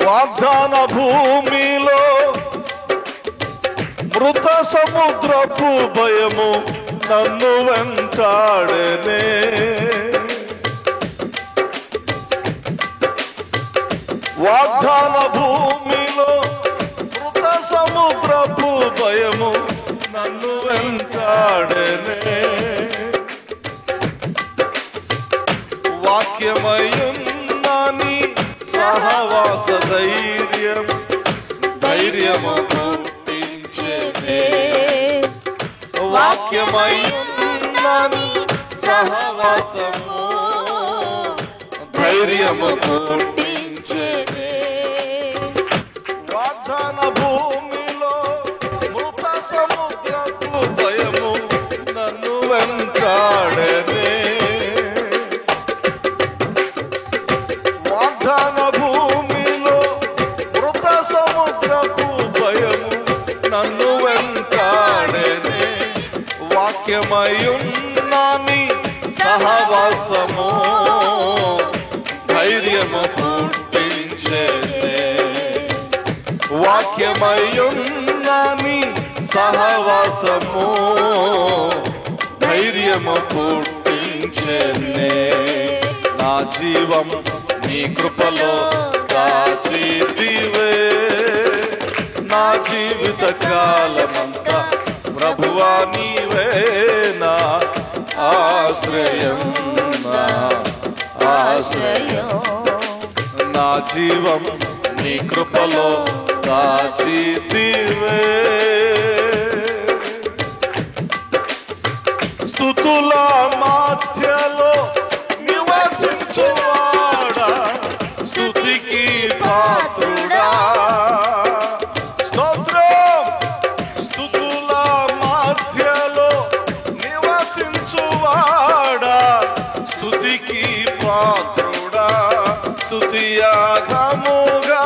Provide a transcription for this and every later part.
వాగ్దాన భూమిలో మృత సముద్రపు భయము నన్ను వెంటాడనే. వాగ్దాన భూమిలో మృత సముద్రపు భయము నన్ను వెంటాడనే. వాక్యమయున్నాని సహవాస ధైర్యము పుట్టించేనే. వాక్యమయున్నాని సహవాసము ధైర్యము పుట్టించేనే. వాగ్దాన భూమిలో మృత సముద్రపు భయము నన్ను వెంటాడనే. వాగ్దాన భూమిలో మృత సముద్రపు భయము నన్ను వెంటాడనే. వాక్యమయున్నాని సహవాసము ధైర్యము పుట్టించేనే. వాక్యమయున్నాని సహవాసము ధైర్యము పుట్టించేనే. నా జీవం నీ కృపలో దాచితివే. నా జీవిత కాలమంతా ప్రభువా నీవే నా ఆశ్రయం, నా ఆశ్రయం. నా జీవం నీ కృపలో దాచితివే. స్తుతుల మధ్యలో నివసించువాడా, స్తుతికి పాత్రుడా. స్తోత్రం. స్తుతుల మధ్యలో నివసించువాడా, స్తుతికి పాత్రుడా. స్తుతియాగముగా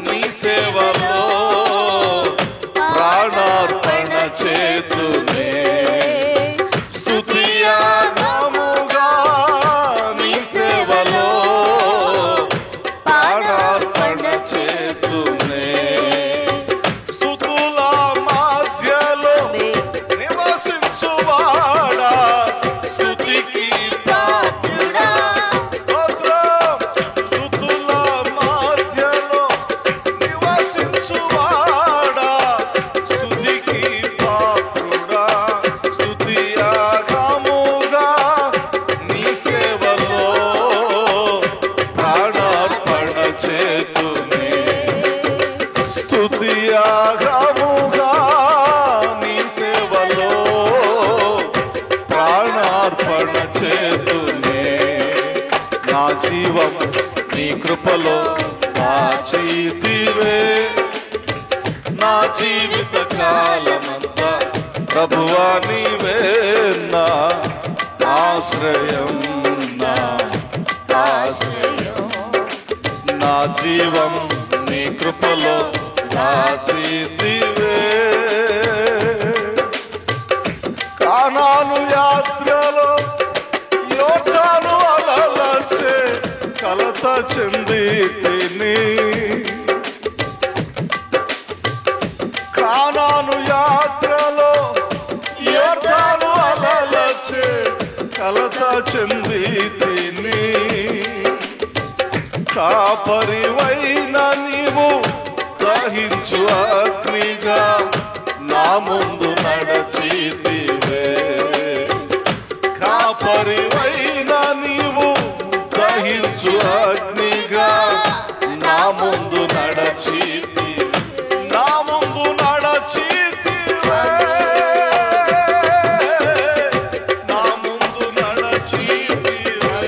నీ సేవలో ప్రాణార్పణ చేతునే. స్తుతియాగముగా నీ సేవలో ప్రాణార్పణ చేతునే. స్తుతుల మధ్యలో నివసించువాడా, స్తుతికి పాత్రుడా. స్తోత్రం. స్తుతుల మధ్యలో నివసించువాడా, స్తుతికి పాత్రుడా. స్తుతియాగముగా నీ సేవలో ప్రాణార్పణ చేతునే. స్తుతియాగముగా నీ సేవలో ప్రాణార్పణ చేతునే. నా జీవం నీ కృపలో దాచితివే. నా జీవిత కాలమంతా ప్రభువా నీవే నా ఆశ్రయం, నా ఆశ్రయం. నా జీవం నీ కృపలో దాచితివే. కానాను యాత్రలో యోర్దాను అలలచే కలత చెందితిని. కానాను యాత్రలో యోర్దాను అలలచే కలత చెందితిని. కాపరివైన నీవు దహించు అగ్నిగా నా ముందు నడచితివే. కాపరివైన నీవు దహించు అగ్నిగా నా ముందు నడచితివే. నా ముందు నడచితివే. నా ముందు నడచితివే.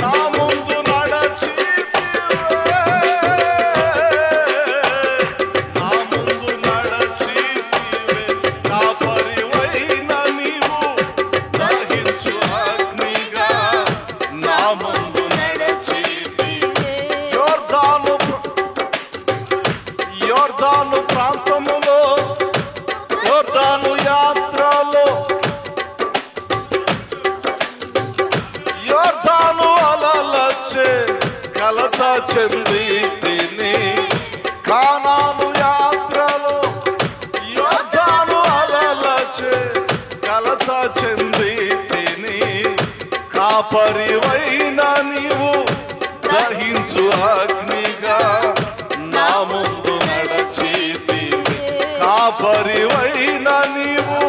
నా ముందు నడచితివే. నా ముందు నడచితివే. కాపరివైన నీవు దహించు చెందితిని కానాను యాత్రలో యోర్దాను అలలచే కలత చెందితిని కాపరివైన నీవు దహించు అగ్నిగా నా ముందు నడచితివి కాపరివైన నీవు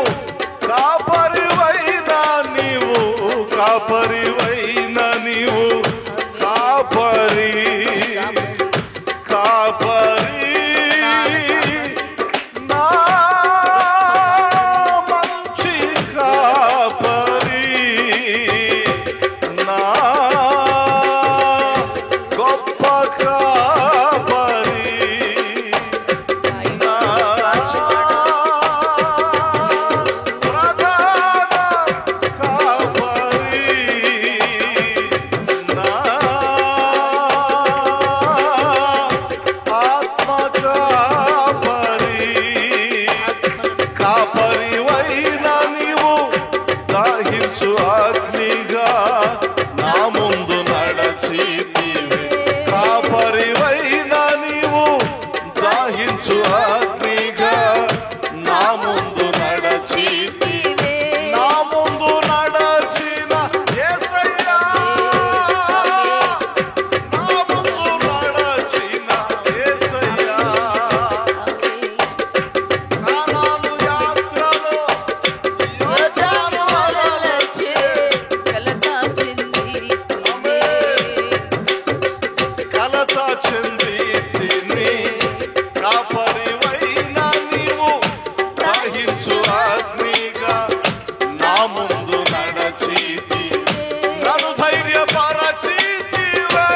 కాపరివైన నీవు కాపరివైన నీవు కాపరి కాపరి నా మంచి కాపరి నా గొప్ప కాపరి నా ప్రధాన కాపరి నా ఆత్మ కాపరి కాపరివైన నీవు దాహించు అగ్నిగా నా ముందు నడచితివి కాపరివైన నీవు దాహించు అగ్నిగా నా ముందు నడచితివి నా ముందు నడచిన యేసయ్యా నా ముందు నడచిన యేసయ్యా కానాను యాత్రలో యోర్దాను అలలచే కలత చెందితిని కలత చెందితిని కాపరివైన నీవు దహించు అగ్నిగా నా ముందు నడచితివి నన్ను ధైర్యపరచితివే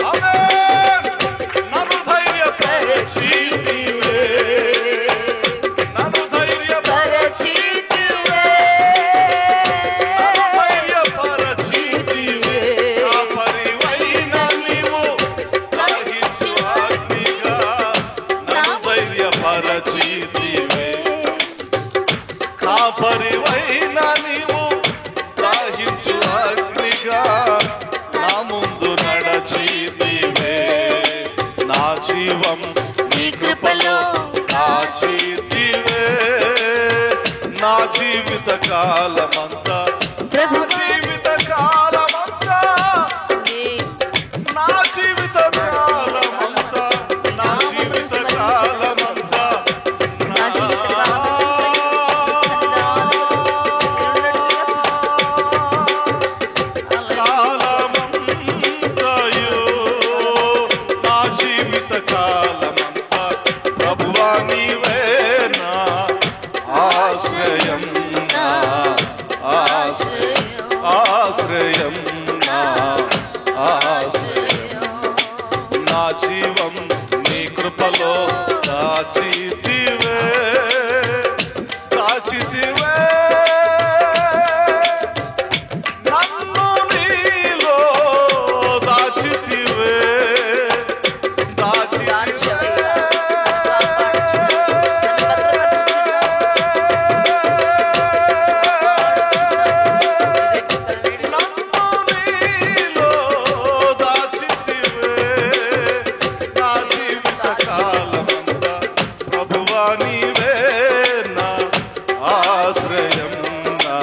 ఆమేన్ నన్ను ధైర్యపరచితివే నన్ను ధైర్యపరచితివే ధైర్యపరచితివే కాపరివైన నీవు దహించు అగ్నిగా నన్ను ధైర్యపరచితివే కాపరివైన నీవు దాహించు అగ్నిగా నా ముందు నడచితివే నా జీవం నీ కృపలో దాచితివే నా జీవిత కాలమంతా ప్రభు జీవిత కాలమంతా నా జీవిత కాలమంతా నా జీవిత కాలమంతా నా జీవిత కాలమంతయు నా జీవిత కాలమంతా ప్రభువా నీవే నా ఆశ్రయం నా ఆశ్రయం ఆశ్రయం నా ఆశ్రయం నా జీవం నీ కృపలో దాచితివే దాచితివే నన్ను నీలో దాచితివే దాచితివే నన్ను నీలో దాచితివే నా జీవిత కాలమంతా ప్రభువా నీవే నా ఆశ్రయం నా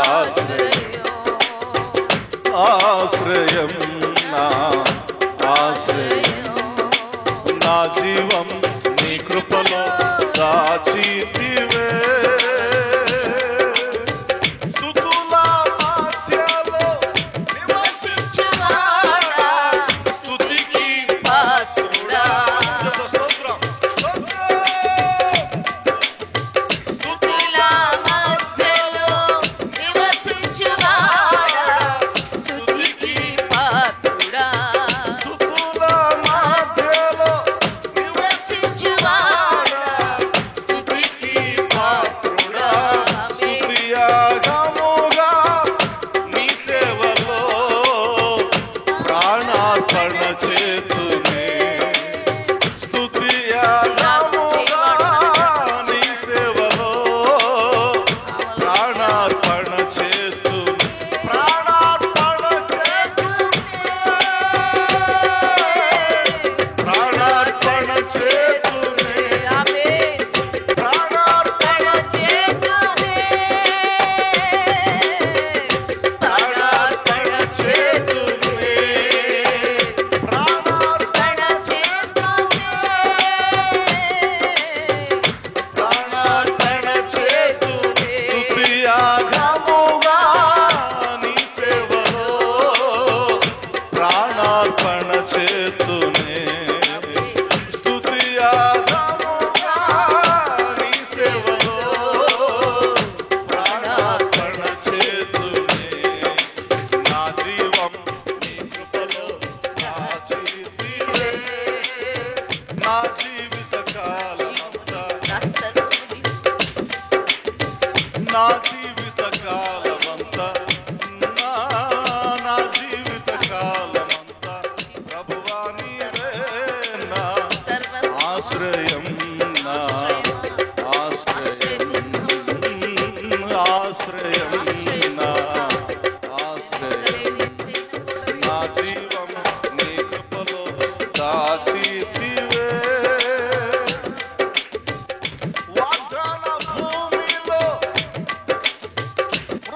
ఆశ్రయం ఆశ్రయం నా ఆశ్రయం నా జీవం నీ కృపలో దాచితివే స్తుతుల మధ్యలో నివసించువాడా స్తుతికి పాత్రుడా స్తోత్రం స్తుతుల మధ్యలో నివసించువాడా స్తుతికి పాత్రుడా స్తుతుల మధ్యలో నివసించువాడా స్తుతికి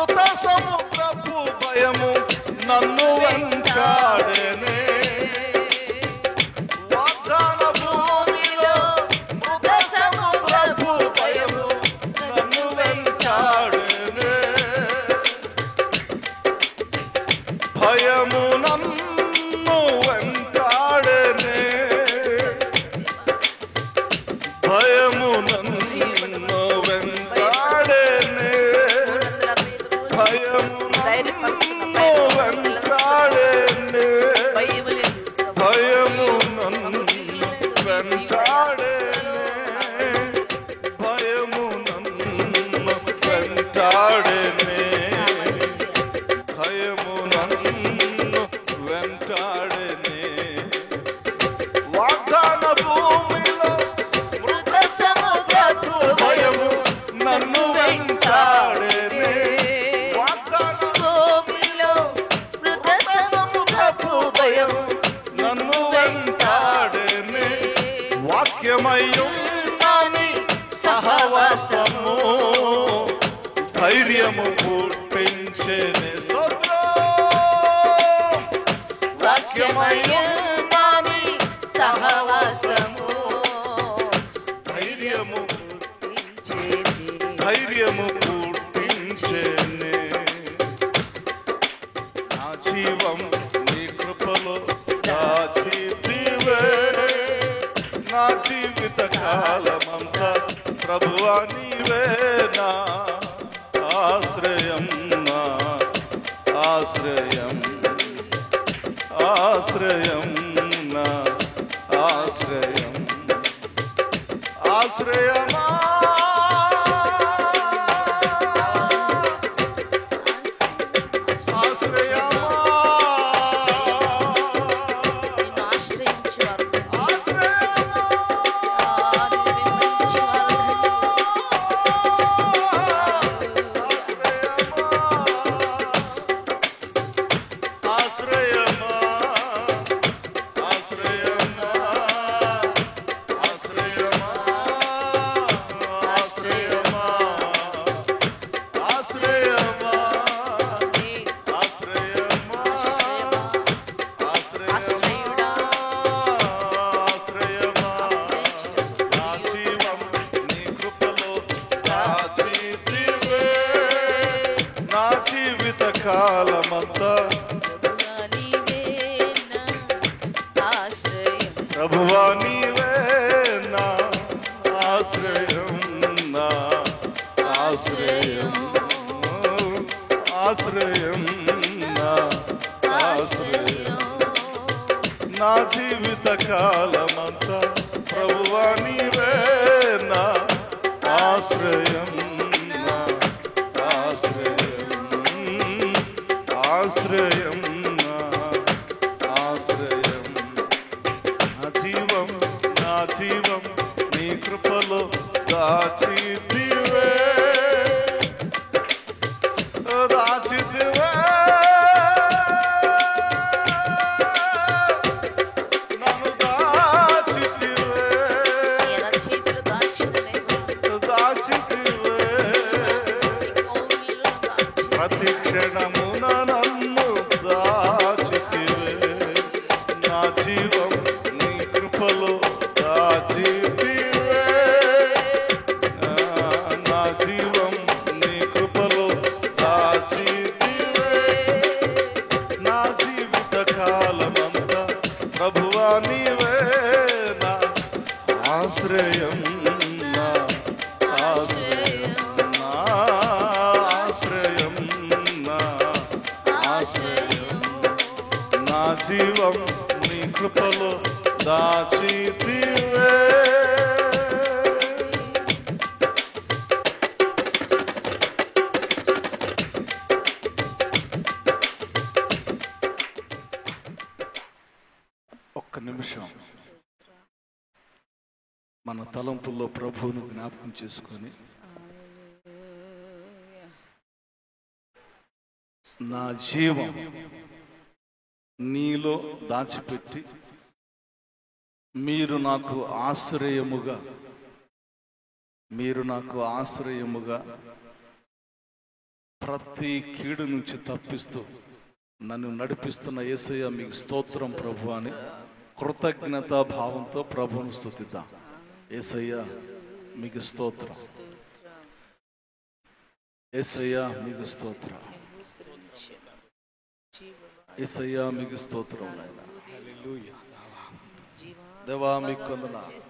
మృత సముద్రపు భయము నన్ను వెంటాడేనే వాగ్దాన భూమిలో మృత సముద్రపు భయము నన్ను వెంటాడేనే భయము నన్ను వెంటాడేనే భయము నన్ను వెంటాడేనే భయము నన్ను వెంటాడేనే భయము నన్ను వెంటాడేనే భయము నన్ను వెంటాడేనే భయము నన్ను వెంటాడేనే వాగ్దాన భూమిలో మృత సముద్రపు భయము నన్ను వెంటాడేనే వాగ్దాన భూమిలో మృత సముద్రపు భయము నన్ను వెంటాడేనే వాక్యమయ్యున్నాని సహవాసము ధైర్యము పుట్టించేనే స్తోత్రం వాక్యమయ్యున్నాని సహవాసము ధైర్యము పుట్టించేది. ధైర్యము పుట్టించేనే నా జీవం నీ కృపలో దాచితివే నా జీవిత కాలమంతా ప్రభువా నీవే నా ఆశ్రయం నా ఆశ్రయం ఆశ్రయం నా ఆశ్రయం ఆశ్రయమా ఆశ్రయమా నిన్ను ఆశ్రయించువారు ఆశ్రయమా ఆశ్రయమా ఆశ్రయమా ఆశ్రయమా ఆశ్రయమా ఆశ్రయమా ఆశ్రయమా ఆశ్రయమా ఆశ్రయమా నా జీవం నీ కృపలో దాచితివే నా జీవిత కాలమంతా ప్రభువా నీవే నా ఆశ్రయం నా ఆశ్రయం ఆశ్రయం నా ఆశ్రయం నా జీవిత కాలమంతా ప్రభువా నీవే నా ఆశ్రయం నా ఆశ్రయం ఆశ్రయం నా ఆశ్రయం నా జీవం నీ కృపలో దాచితివే దాచితివే నన్ను దాచితివే దాచితివే ప్రతి క్షణమున నన్ను దాచితివే నా జీవం నీ కృపలో దాచితివే నా జీవం నీ కృపలో దాచితివే నా జీవిత కాలమంతా ప్రభువా నీవే నా ఆశ్రయం నా ఆశ్రయం నా ఆశ్రయం నా ఆశ్రయం నా జీవం నీ కృపలో దాచితివే ఒక్క నిమిషం మన తలంపుల్లో ప్రభువును జ్ఞాపకం చేసుకొని నా జీవం నీలో దాచిపెట్టి మీరు నాకు ఆశ్రయముగా ప్రతి కీడు నుంచి తప్పిస్తూ నన్ను నడిపిస్తున్న యేసయ్య మీకు స్తోత్రం ప్రభు అని కృతజ్ఞతా భావంతో ప్రభువును స్తుతిద్దాం. యేసయ్య మీకు స్తోత్రం, యేసయ్య మీకు స్తోత్రం, యేసయ్య మీకు స్తోత్రం. హల్లెలూయా. దేవా మీకు వందనాలు.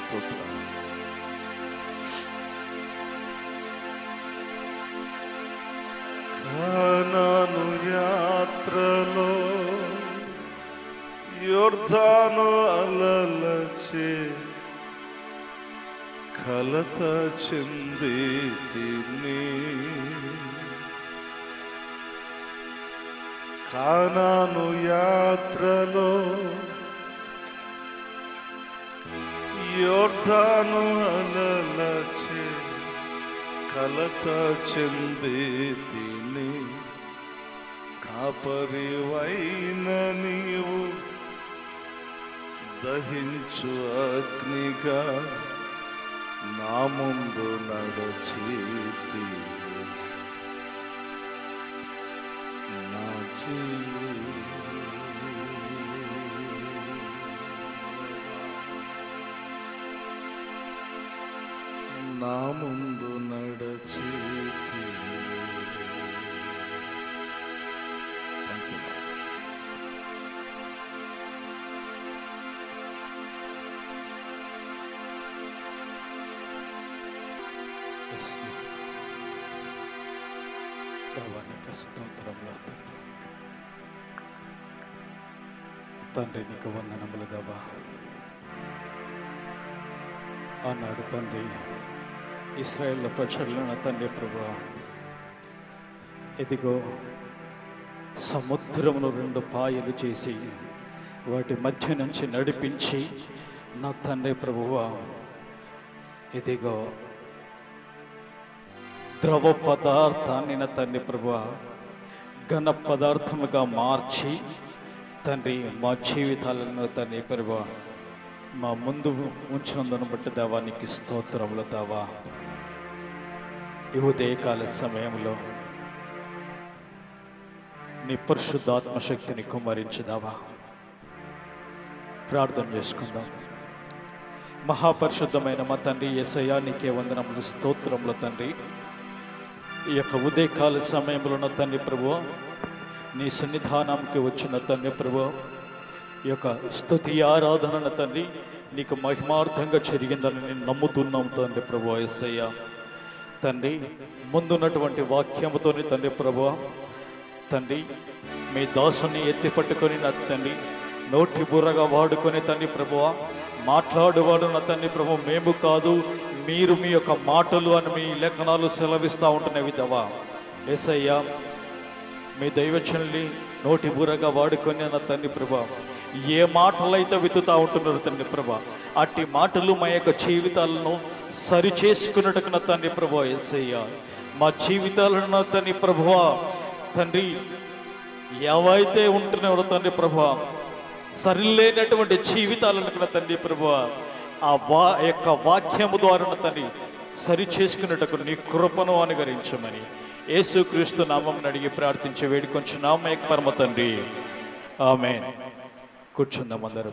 స్తోత్రం. కానాను యాత్రలో యొర్దాను అలలచే కలత చెంది తిని, కానాను యాత్రలో యొర్దాను అలలచే కలత చెంది తిని, కాపరివైన నీవు దహించు అగ్నిగా నా ముందు నడచితి, నా నా ముందు నడచితి. తండ్రి నీకు వందనములు దేవా. ఆనాడు తండ్రి ఇశ్రాయేలు ప్రజలను తండ్రి ప్రభువా, ఇదిగో సముద్రమును 2 పాయలు చేసి వాటి మధ్య నుంచి నడిపించి నా తండ్రి ప్రభువా, ఇదిగో ద్రవ పదార్థాన్ని నా తండ్రి ప్రభువా ఘన పదార్థముగా మార్చి తండ్రి మా జీవితాలను తండ్రి ప్రభువా మా ముందు ఉంచినందును బట్టి దేవా నీకు స్తోత్రములు దేవా. ఈ ఉదయకాల సమయంలో నీ పరిశుద్ధాత్మశక్తిని కుమ్మరించుదావా. ప్రార్థన చేసుకుందాం. మహాపరిశుద్ధమైన మా తండ్రి యేసయ్యా నీకే వందనములు, స్తోత్రములు తండ్రి. ఈ యొక్క ఉదయకాల సమయంలో నా తండ్రి ప్రభువా నీ సన్నిధానానికి వచ్చిన తండ్రి ప్రభువా ఈ యొక్క స్తుతి ఆరాధన తండ్రి నీకు మహిమార్థంగా జరిగిందని నేను నమ్ముతున్నాం తండ్రి ప్రభువా. యేసయ్యా తండ్రి ముందున్నటువంటి వాక్యముతోని తండ్రి ప్రభువా తండ్రి మీ దాసుని ఎత్తి పట్టుకొని నా తండ్రి నోటి బుర్రగా వాడుకొని తండ్రి ప్రభువా మాట్లాడువాడు నా తండ్రి ప్రభు మేము కాదు మీరు మీ యొక్క మాటలు అని మీ లేఖనాలు సెలవిస్తూ ఉంటున్నవి దేవా. యేసయ్యా మీ దైవచనుల్ని నోటి బుర్రగా వాడుకొని నా తండ్రి ప్రభా ఏ మాటలైతే విత్తుతా ఉంటున్నారు తండ్రి ప్రభా అట్టి మాటలు మా యొక్క జీవితాలను సరి చేసుకున్నట్టుకు నా తండ్రి ప్రభా. యేసయ్యా మా జీవితాలను నా తండ్రి ప్రభువా తండ్రి ఏవైతే ఉంటున్నారో తండ్రి ప్రభా సరిలేనటువంటి జీవితాలను నా తండ్రి ప్రభువా ఆ యొక్క వాక్యము ద్వారా నా తండ్రి సరి చేసుకున్నట్టుకు నీ కృపను అనుగరించమని యేసుక్రీస్తు నామం అడిగి ప్రార్థించి వేడుకొంచున్నాం మా యొక్క పరమ తండ్రి. ఆమేన్. కూర్చుందాం అందరూ.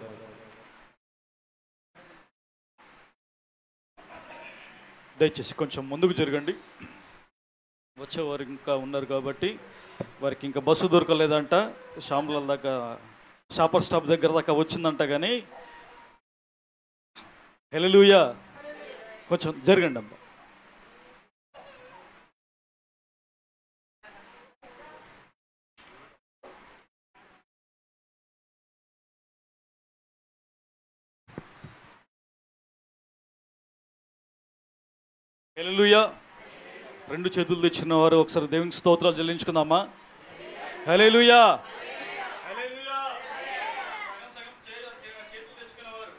దయచేసి కొంచెం ముందుకు జరగండి. వచ్చేవారు ఇంకా ఉన్నారు కాబట్టి వారికి ఇంకా బస్సు దొరకలేదంట, షాంపుల దాకా షాపర్ స్టాప్ దగ్గర దాకా వచ్చిందంట. కానీ హల్లెలూయా, కొంచెం జరగండి అమ్మా. హల్లెలూయా. రెండు చేతులు తెచ్చిన వారు ఒకసారి దేవునికి స్తోత్రాలు చెల్లించుకుందామా. హల్లెలూయా. హల్లెలూయా. సగం చేతులు తెచ్చుకున్నవారు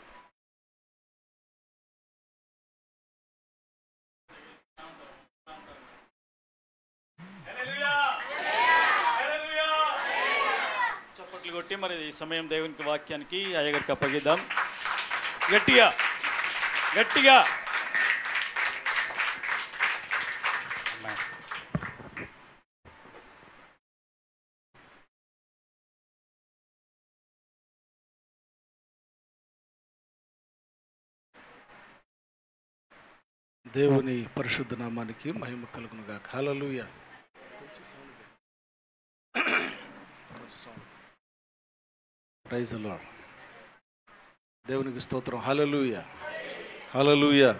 చప్పట్లు కొట్టి మరి ఈ సమయం దేవునికి వాక్యానికి అయ్యగారికి అప్పగిద్దాం. గట్టిగా గట్టిగా. దేవుని పరిశుద్ధ నామానికి మహిమ కలుగునుగా. హల్లెలూయా. Praise the lord. దేవునికి స్తోత్రం. హల్లెలూయా. హల్లెలూయా.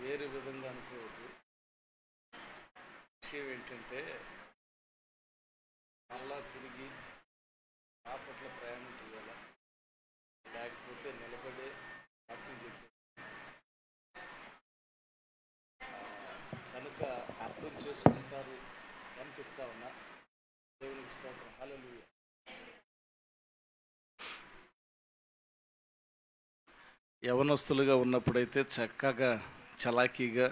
వేరే విధంగా అనుకోవద్దు. విషయం ఏంటంటే మళ్ళా తిరిగి బాపట్ల ప్రయాణం చేయాలా, లేకపోతే నిలబడే అర్థం చెప్పి కనుక అర్థం చేసుకుంటారు అని చెప్తా ఉన్నా. దేవునికి స్తోత్రం. హల్లెలూయా. యవనస్తులుగా ఉన్నప్పుడైతే చక్కగా చలాకీగా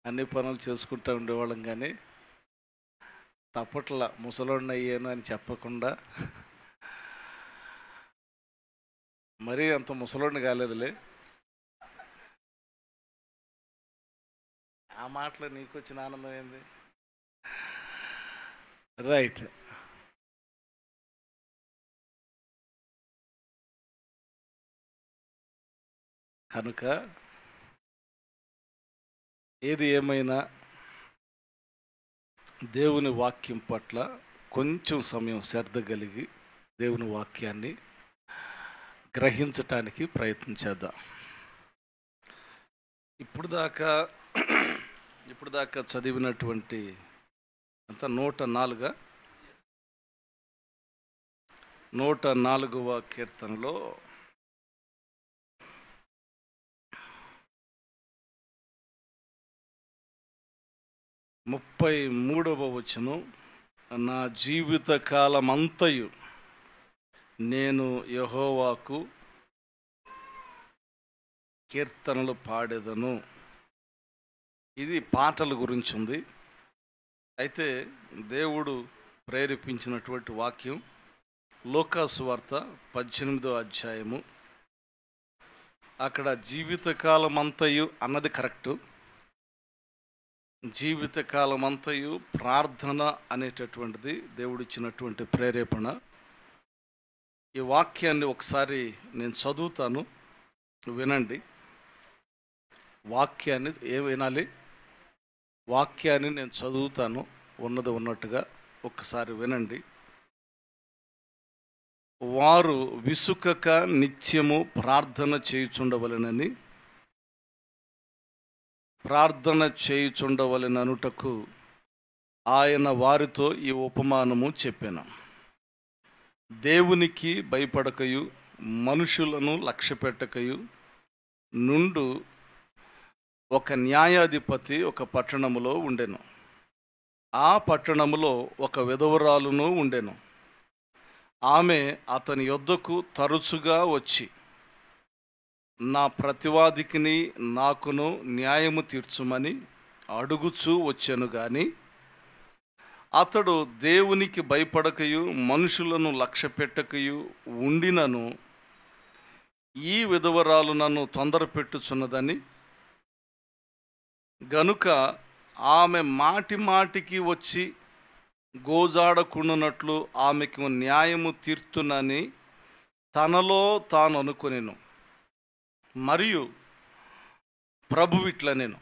అన్ని పనులు చేసుకుంటూ ఉండేవాళ్ళం, కానీ తప్పట్ల ముసలోడిని అయ్యాను అని చెప్పకుండా మరీ అంత ముసలోడిని కాలేదులే. ఆ మాటలో నీకు వచ్చిన ఆనందం ఏంది? రైట్. కనుక ఏది ఏమైనా దేవుని వాక్యం పట్ల కొంచెం సమయం శ్రద్ధ కలిగి దేవుని వాక్యాన్ని గ్రహించటానికి ప్రయత్నం చేద్దాం. ఇప్పుడు దాకా చదివినటువంటి అంత 104వ కీర్తనలో 33వ వచనం, నా జీవిత కాలమంతయు నేను యెహోవాకు కీర్తనలు పాడేదను. ఇది పాటల గురించి ఉంది. అయితే దేవుడు ప్రేరేపించినటువంటి వాక్యం లూకాసు వార్త 18వ అధ్యాయము. అక్కడ జీవితకాలమంతయు అన్నది కరెక్టు. జీవితకాలమంతయు ప్రార్థన అనేటటువంటిది దేవుడిచ్చినటువంటి ప్రేరేపణ. ఈ వాక్యాన్ని ఒకసారి నేను చదువుతాను, వినండి. వాక్యాన్ని వినాలి. వాక్యాన్ని నేను చదువుతాను ఉన్నది ఉన్నట్టుగా, ఒక్కసారి వినండి. వారు విసుకక నిత్యము ప్రార్థన చేయుచుండవలెనని, ప్రార్థన చేయుచుండవలెననుటకు ఆయన వారితో ఈ ఉపమానము చెప్పెను. దేవునికి భయపడకయు మనుషులను లక్ష్యపెట్టకయు నుండు ఒక న్యాయాధిపతి ఒక పట్టణములో ఉండెను. ఆ పట్టణములో ఒక విధవరాలును ఉండెను. ఆమె అతని యొద్దకు తరచుగా వచ్చి, నా ప్రతివాదికిని నాకును న్యాయము తీర్చుమని అడుగుచూ వచ్చెను. గాని అతడు దేవునికి భయపడకయు మనుషులను లక్ష్యపెట్టకయు ఉండినను, ఈ విధవరాలు నన్ను తొందర పెట్టుచున్నదని గనుక ఆమె మాటి మాటికి వచ్చి గోజాడకుండునట్లు ఆమెకు న్యాయము తీర్తునని తనలో తాను అనుకొనెను. మరియు ప్రభువిట్ల నేను,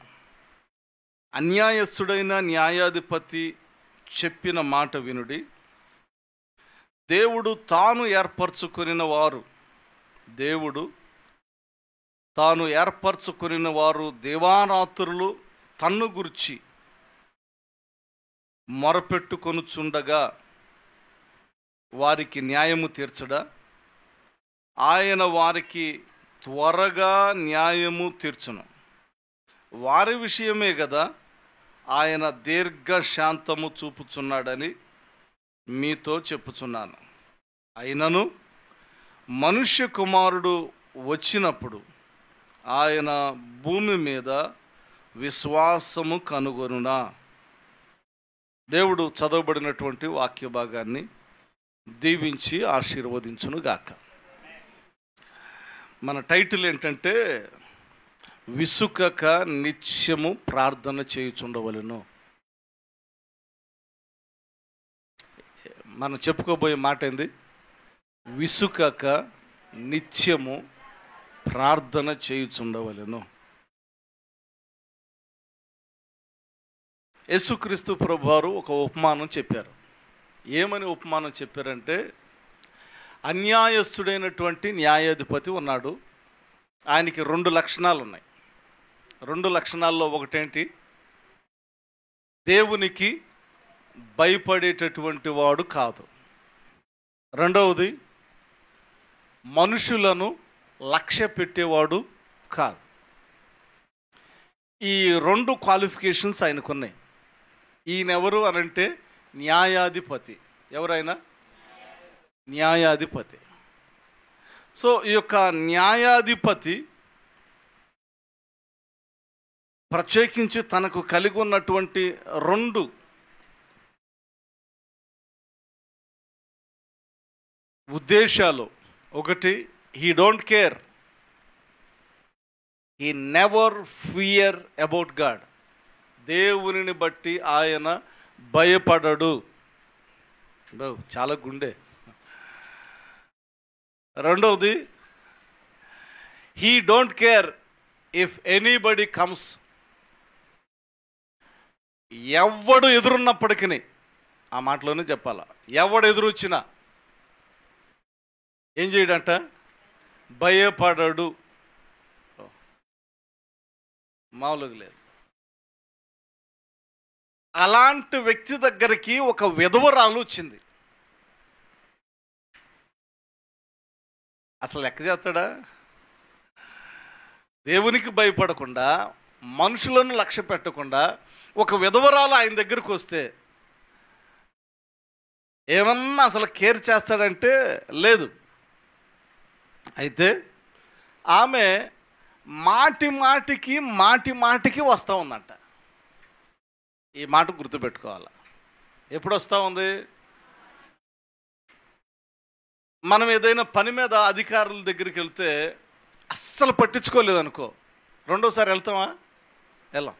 అన్యాయస్తుడైన న్యాయాధిపతి చెప్పిన మాట వినుడి. దేవుడు తాను ఏర్పరచుకొనిన వారు దేవారాత్రులు తన్ను గురించి మొరపెట్టుకొనుచుండగా వారికి న్యాయము తీర్చడా? ఆయన వారికి త్వరగా న్యాయము తీర్చును. వారి విషయమే కదా ఆయన దీర్ఘశాంతము చూపుచున్నాడని మీతో చెప్పుచున్నాను. అయినను మనుష్య కుమారుడు వచ్చినప్పుడు ఆయన భూమి మీద విశ్వాసము కనుగొనునా? దేవుడు చదవబడినటువంటి వాక్య భాగాన్ని దీవించి ఆశీర్వదించునుగాక. మన టైటిల్ ఏంటంటే విసుకక నిత్యము ప్రార్థన చేయుచుండవలెను. మనం చెప్పుకోబోయే మాట ఏంది? విసుకక నిత్యము ప్రార్థన చేయుచుండవలెను. యేసుక్రీస్తు ప్రభువారు ఒక ఉపమానం చెప్పారు. ఏమని ఉపమానం చెప్పారంటే, అన్యాయస్తుడైనటువంటి న్యాయాధిపతి ఉన్నాడు. ఆయనకి 2 లక్షణాలు ఉన్నాయి. 2 లక్షణాల్లో ఒకటేంటి? దేవునికి భయపడేటటువంటి వాడు కాదు. రెండవది, మనుషులను లక్ష్య పెట్టేవాడు కాదు. ఈ 2 క్వాలిఫికేషన్స్ ఆయనకున్నాయి. ఈయనెవరు అనంటే న్యాయాధిపతి. ఎవరైనా న్యాయాధిపతి. సో ఈ యొక్క న్యాయాధిపతి ప్రత్యేకించి తనకు కలిగి ఉన్నటువంటి 2 ఉద్దేశాలు. ఒకటి, he don't care, he never fear about God. దేవునిని బట్టి ఆయన భయపడడు. చాలా గుండె. రెండవది, he don't care if anybody comes. ఎవడు ఎదురున్నప్పటికీ, ఆ మాటలోనే చెప్పాలా, ఎవడు ఎదురు వచ్చినా ఏం చేయడంట? భయపడడు. మామూలుగా లేదు. అలాంటి వ్యక్తి దగ్గరికి ఒక విధవరాలు వచ్చింది. అసలు లెక్క చేస్తాడా? దేవునికి భయపడకుండా, మనుషులను లక్ష్య పెట్టకుండా ఒక విధవరాలు ఆయన దగ్గరికి వస్తే ఏమన్నా అసలు కేర్ చేస్తాడంటే లేదు. అయితే ఆమె మాటి మాటికి వస్తూ ఉందంట. ఈ మాట గుర్తుపెట్టుకోవాలి. ఎప్పుడు వస్తూ ఉంది? మనం ఏదైనా పని మీద అధికారుల దగ్గరికి వెళ్తే అస్సలు పట్టించుకోలేదనుకో, రెండోసారి వెళ్తామా? వెళ్ళాం.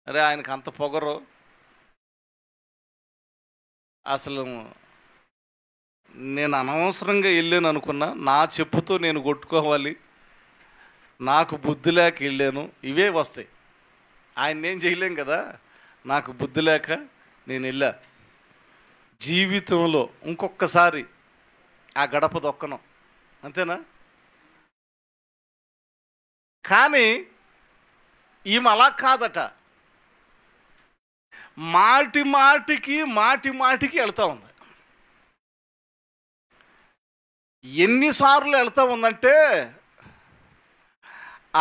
అరే ఆయనకు అంత పొగరు, అసలు నేను అనవసరంగా వెళ్ళాను అనుకున్నా, నా చెప్పుతో నేను కొట్టుకోవాలి, నాకు బుద్ధి లేక వెళ్ళాను, ఇవే వస్తాయి. ఆయన ఏం చేయలేం కదా, నాకు బుద్ధి లేక నేను వెళ్ళా. జీవితంలో ఇంకొకసారి ఆ గడప దొక్కను, అంతేనా? కానీ ఈమె అలా కాదట. మాటి మాటికి వెళ్తా ఉంది. ఎన్నిసార్లు వెళ్తా ఉందంటే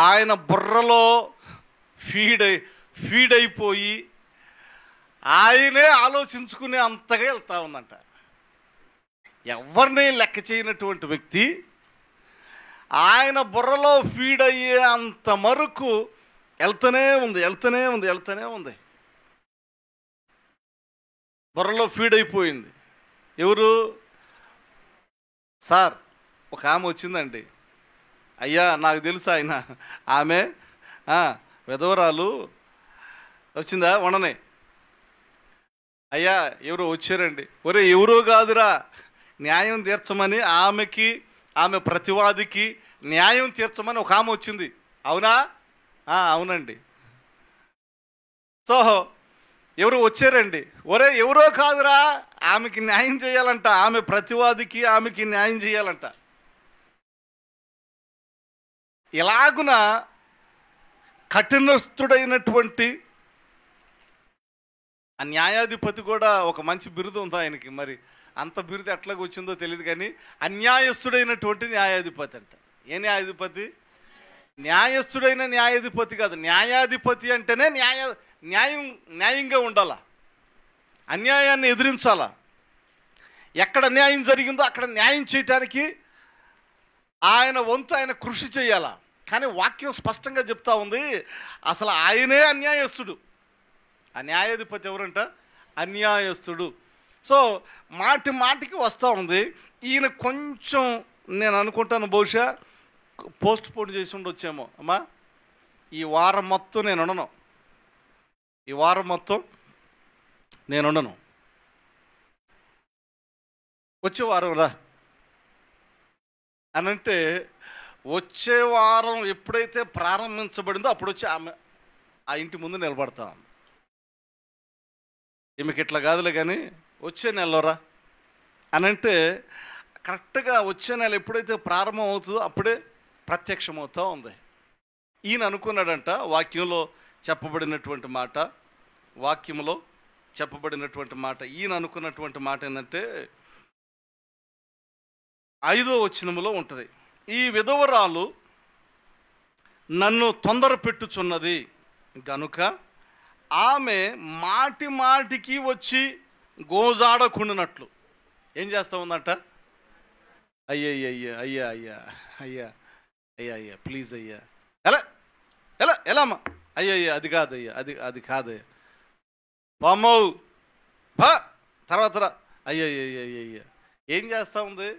ఆయన బుర్రలో ఫీడ్ అయిపోయి ఆయనే ఆలోచించుకునే అంతగా వెళ్తా ఉందంట. ఎవరిని లెక్క చేయనటువంటి వ్యక్తి ఆయన బుర్రలో ఫీడ్ అయ్యే అంత మరకు వెళ్తూనే ఉంది. బుర్రలో ఫీడ్ అయిపోయింది. ఎవరు? సార్, ఒక ఆమె వచ్చిందండి. అయ్యా నాకు తెలుసు ఆయన, ఆమె విధవరాలు వచ్చిందా ఉండనే. అయ్యా ఎవరో వచ్చారండి. ఒరే ఎవరో కాదురా, న్యాయం తీర్చమని ఆమె ప్రతివాదికి న్యాయం తీర్చమని ఒక ఆమె వచ్చింది. అవునా? అవునండి. సో ఎవరు వచ్చారండి. ఒరే ఎవరో కాదురా, ఆమెకి న్యాయం చేయాలంట, ఆమె ప్రతివాదికి ఆమెకి న్యాయం చేయాలంట. ఇలాగున కఠినస్తుడైనటువంటి ఆ న్యాయాధిపతి కూడా ఒక మంచి బిరుదు ఉంది ఆయనకి. మరి అంత బిరుదు ఎట్లాగ వచ్చిందో తెలియదు కానీ అన్యాయస్తుడైనటువంటి న్యాయాధిపతి అంట. ఏ న్యాయాధిపతి? న్యాయస్థుడైన న్యాయాధిపతి కాదు. న్యాయాధిపతి అంటేనే న్యాయంగా ఉండాలా, అన్యాయాన్ని ఎదిరించాలా. ఎక్కడ న్యాయం జరిగిందో అక్కడ న్యాయం చేయటానికి ఆయన వంతు ఆయన కృషి చేయాలా. కానీ వాక్యం స్పష్టంగా చెప్తా ఉంది, అసలు ఆయనే అన్యాయస్తుడు. ఆ న్యాయాధిపతి ఎవరంట? అన్యాయస్తుడు. సో మాటి మాటికి వస్తూ ఉంది. ఈయన కొంచెం నేను అనుకుంటాను బహుశా పోస్ట్ పోన్ చేసి ఉండొచ్చేమో. అమ్మా ఈ వారం మొత్తం నేను ఉండను, ఈ వారం మొత్తం నేను ఉండను, వచ్చే వారం రా అని అంటే, వచ్చే వారం ఎప్పుడైతే ప్రారంభించబడిందో అప్పుడు వచ్చి ఆమె ఆ ఇంటి ముందు నిలబడతా ఉంది. ఈమెకి ఇట్లా కాదులే కానీ వచ్చే నెలలోరా అని అంటే, కరెక్ట్గా వచ్చే నెల ఎప్పుడైతే ప్రారంభం అవుతుందో అప్పుడే ప్రత్యక్షమవుతూ ఉంది. ఈయన అనుకున్నాడంట, వాక్యంలో చెప్పబడినటువంటి మాట, వాక్యంలో చెప్పబడినటువంటి మాట, ఈయన అనుకున్నటువంటి మాట ఏంటంటే 5వ వచనములో ఉంటుంది, ఈ విధవరాలు నన్ను తొందర పెట్టుచున్నది గనుక ఆమె మాటి మాటికి వచ్చి గోజాడకుండినట్లు ఏం చేస్తా ఉందంట? అయ్యయ్య అయ్యా అయ్యా అయ్యా అయ్యా అయ్యా ప్లీజ్ అయ్యా, ఎలా ఎలా ఎలా అమ్మా, అయ్యయ్యా అది కాదయ్యా, అది కాదయ్యా, పామవు తర్వాత అయ్యయ్య ఏం చేస్తూ ఉంది?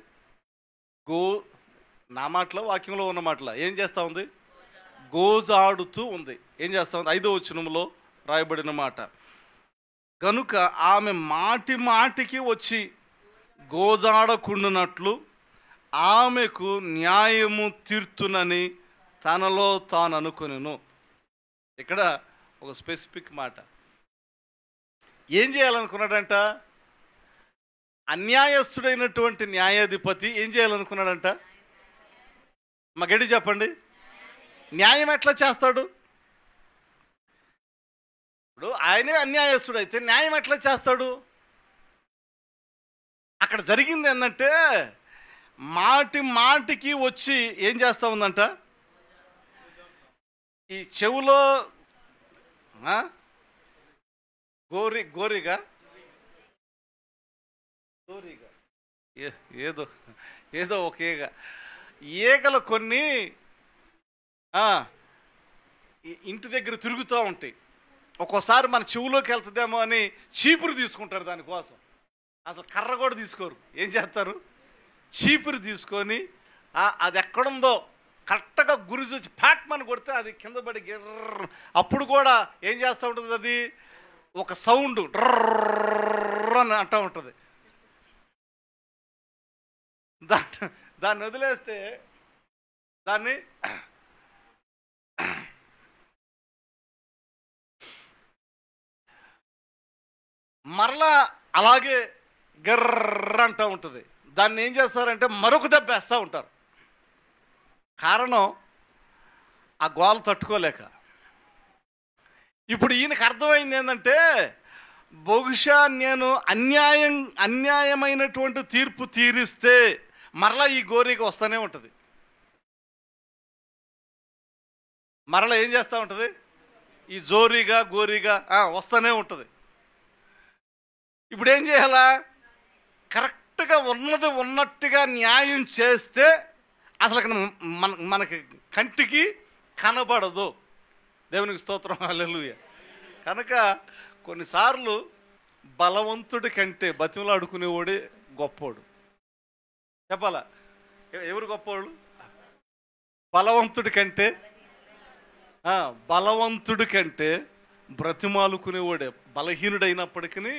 నా మాటలో వాక్యంలో ఉన్న మాటలో ఏం చేస్తూ ఉంది? గోజాడుతూ ఉంది. ఏం చేస్తూ ఉంది? 5వ వచనంలో రాయబడిన మాట, కనుక ఆమె మాటి మాటికి వచ్చి గోజాడకుండునట్లు ఆమెకు న్యాయము తీర్తునని తనలో తాను అనుకొనెను. ఇక్కడ ఒక స్పెసిఫిక్ మాట. ఏం చేయాలనుకున్నాడంట? అన్యాయస్తుడైనటువంటి న్యాయాధిపతి ఏం చేయాలనుకున్నాడంట? మా గడి చెప్పండి, న్యాయం ఎట్లా చేస్తాడు? ఇప్పుడు ఆయనే అన్యాయస్తుడు అయితే న్యాయం ఎట్లా చేస్తాడు? అక్కడ జరిగింది ఏంటంటే, మాటి మాటికి వచ్చి ఏం చేస్తూ ఉందంట? ఈ చెవులో గోరిగా ఏదో ఒక ఈగలు కొన్ని ఇంటి దగ్గర తిరుగుతూ ఉంటాయి. ఒక్కోసారి మన చెవులోకి వెళ్తుందేమో అని చీపురు తీసుకుంటారు దానికోసం. అసలు కర్ర కూడా తీసుకోరు. ఏం చేస్తారు? చీపురు తీసుకొని అది ఎక్కడుందో కరెక్ట్గా గురి చూసి ఫ్యాట్మని కొడితే అది కింద పడి గిర్ర. అప్పుడు కూడా ఏం చేస్తూ ఉంటుంది? అది ఒక సౌండ్ డ్రర్ అని అంటూ ఉంటుంది. దాన్ని వదిలేస్తే దాన్ని మరలా అలాగే గర్ర అంటూ ఉంటుంది. దాన్ని ఏం చేస్తారంటే మరొక దెబ్బ వేస్తూ ఉంటారు. కారణం ఆ గోల తట్టుకోలేక. ఇప్పుడు ఈయనకు అర్థమైంది ఏంటంటే, బహుశా నేను అన్యాయమైనటువంటి తీర్పు తీరిస్తే మరలా ఈ గోరిక వస్తూనే ఉంటుంది. మరలా ఏం చేస్తూ ఉంటుంది? ఈ గోరిగా వస్తూనే ఉంటుంది. ఇప్పుడు ఏం చేయాలా? కరెక్ట్గా ఉన్నది ఉన్నట్టుగా న్యాయం చేస్తే అసలు మనకి కంటికి కనబడదు. దేవునికి స్తోత్రం, హల్లెలూయా. కనుక కొన్నిసార్లు బలవంతుడి కంటే బతిమలాడుకునేవాడే గొప్పోడు. చెప్పాలా? ఎవరు గొప్పవాళ్ళు? బలవంతుడి కంటే బ్రతిమాలుకునేవాడే. బలహీనుడైనప్పటికీ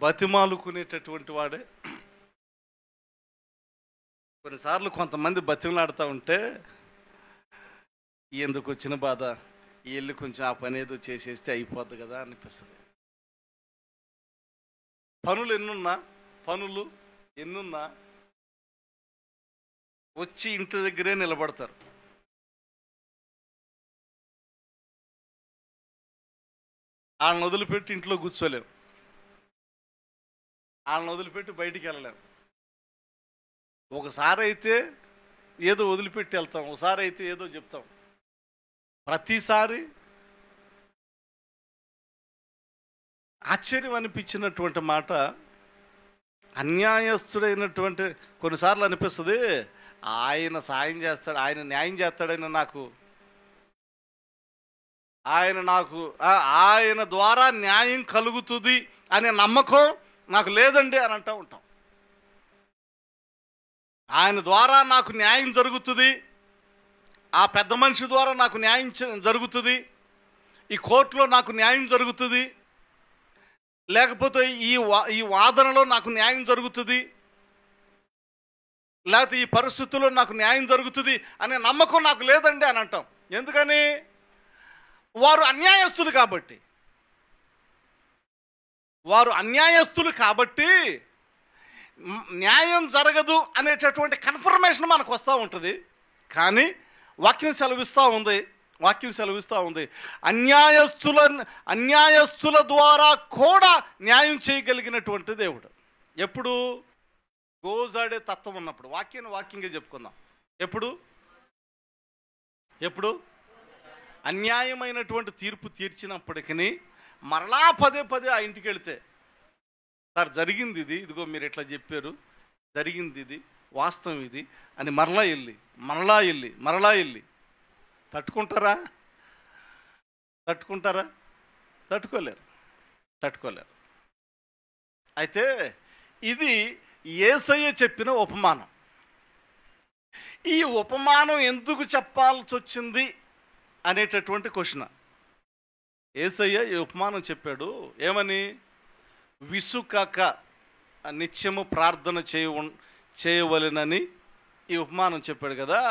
బతిమాలుకునేటటువంటి వాడే. కొన్నిసార్లు కొంతమంది బతిమలాడుతూ ఉంటే ఎందుకు వచ్చిన బాధ, వీళ్ళు కొంచెం ఆ పని ఏదో చేసేస్తే అయిపోద్ది కదా అనిపిస్తుంది. పనులు ఎన్నున్నా వచ్చి ఇంటి దగ్గరే నిలబడతారు. వాళ్ళని వదిలిపెట్టి ఇంట్లో కూర్చోలేము, వాళ్ళని వదిలిపెట్టి బయటికి వెళ్ళలేము. ఒకసారి అయితే ఏదో వదిలిపెట్టి వెళ్తాం, ఒకసారి అయితే ఏదో చెప్తాం. ప్రతిసారి ఆశ్చర్యం అనిపించినటువంటి మాట, అన్యాయస్తుడైనటువంటి కొన్నిసార్లు అనిపిస్తుంది ఆయన సాయం చేస్తాడు, ఆయన న్యాయం చేస్తాడని ఆయన ద్వారా న్యాయం కలుగుతుంది అనే నమ్మకం నాకు లేదండి అని అంటూ ఉంటాం. ఆయన ద్వారా నాకు న్యాయం జరుగుతుంది, ఆ పెద్ద మనిషి ద్వారా నాకు న్యాయం జరుగుతుంది, ఈ కోర్టులో నాకు న్యాయం జరుగుతుంది, లేకపోతే ఈ వాదనలో నాకు న్యాయం జరుగుతుంది, లేకపోతే ఈ పరిస్థితుల్లో నాకు న్యాయం జరుగుతుంది అనే నమ్మకం నాకు లేదండి అని అంటాం. ఎందుకని? వారు అన్యాయస్తులు కాబట్టి. న్యాయం జరగదు అనేటటువంటి కన్ఫర్మేషన్ మనకు వస్తూ ఉంటుంది. కానీ వాక్యం సెలవిస్తూ ఉంది అన్యాయస్తుల ద్వారా కూడా న్యాయం చేయగలిగినటువంటి దేవుడు. ఎప్పుడు? గోజాడే తత్వం ఉన్నప్పుడు. వాక్యంగా చెప్పుకుందాం. ఎప్పుడు అన్యాయమైనటువంటి తీర్పు తీర్చినప్పటికీ మరలా పదే ఆ ఇంటికి వెళితే, సార్ జరిగింది ఇది, ఇదిగో మీరు ఎట్లా చెప్పారు, జరిగింది ఇది, వాస్తవం ఇది అని మరలా వెళ్ళి తట్టుకుంటారా? తట్టుకోలేరు. అయితే ఇది యేసయ్య చెప్పిన ఉపమానం. ఈ ఉపమానం ఎందుకు చెప్పాల్సి వచ్చింది అనేటటువంటి క్వశ్చన్. యేసయ్య ఈ ఉపమానం చెప్పాడు. ఏమని? విసుకక నిత్యము ప్రార్థన చేయవలెనని ఈ ఉపమానం చెప్పాడు కదా.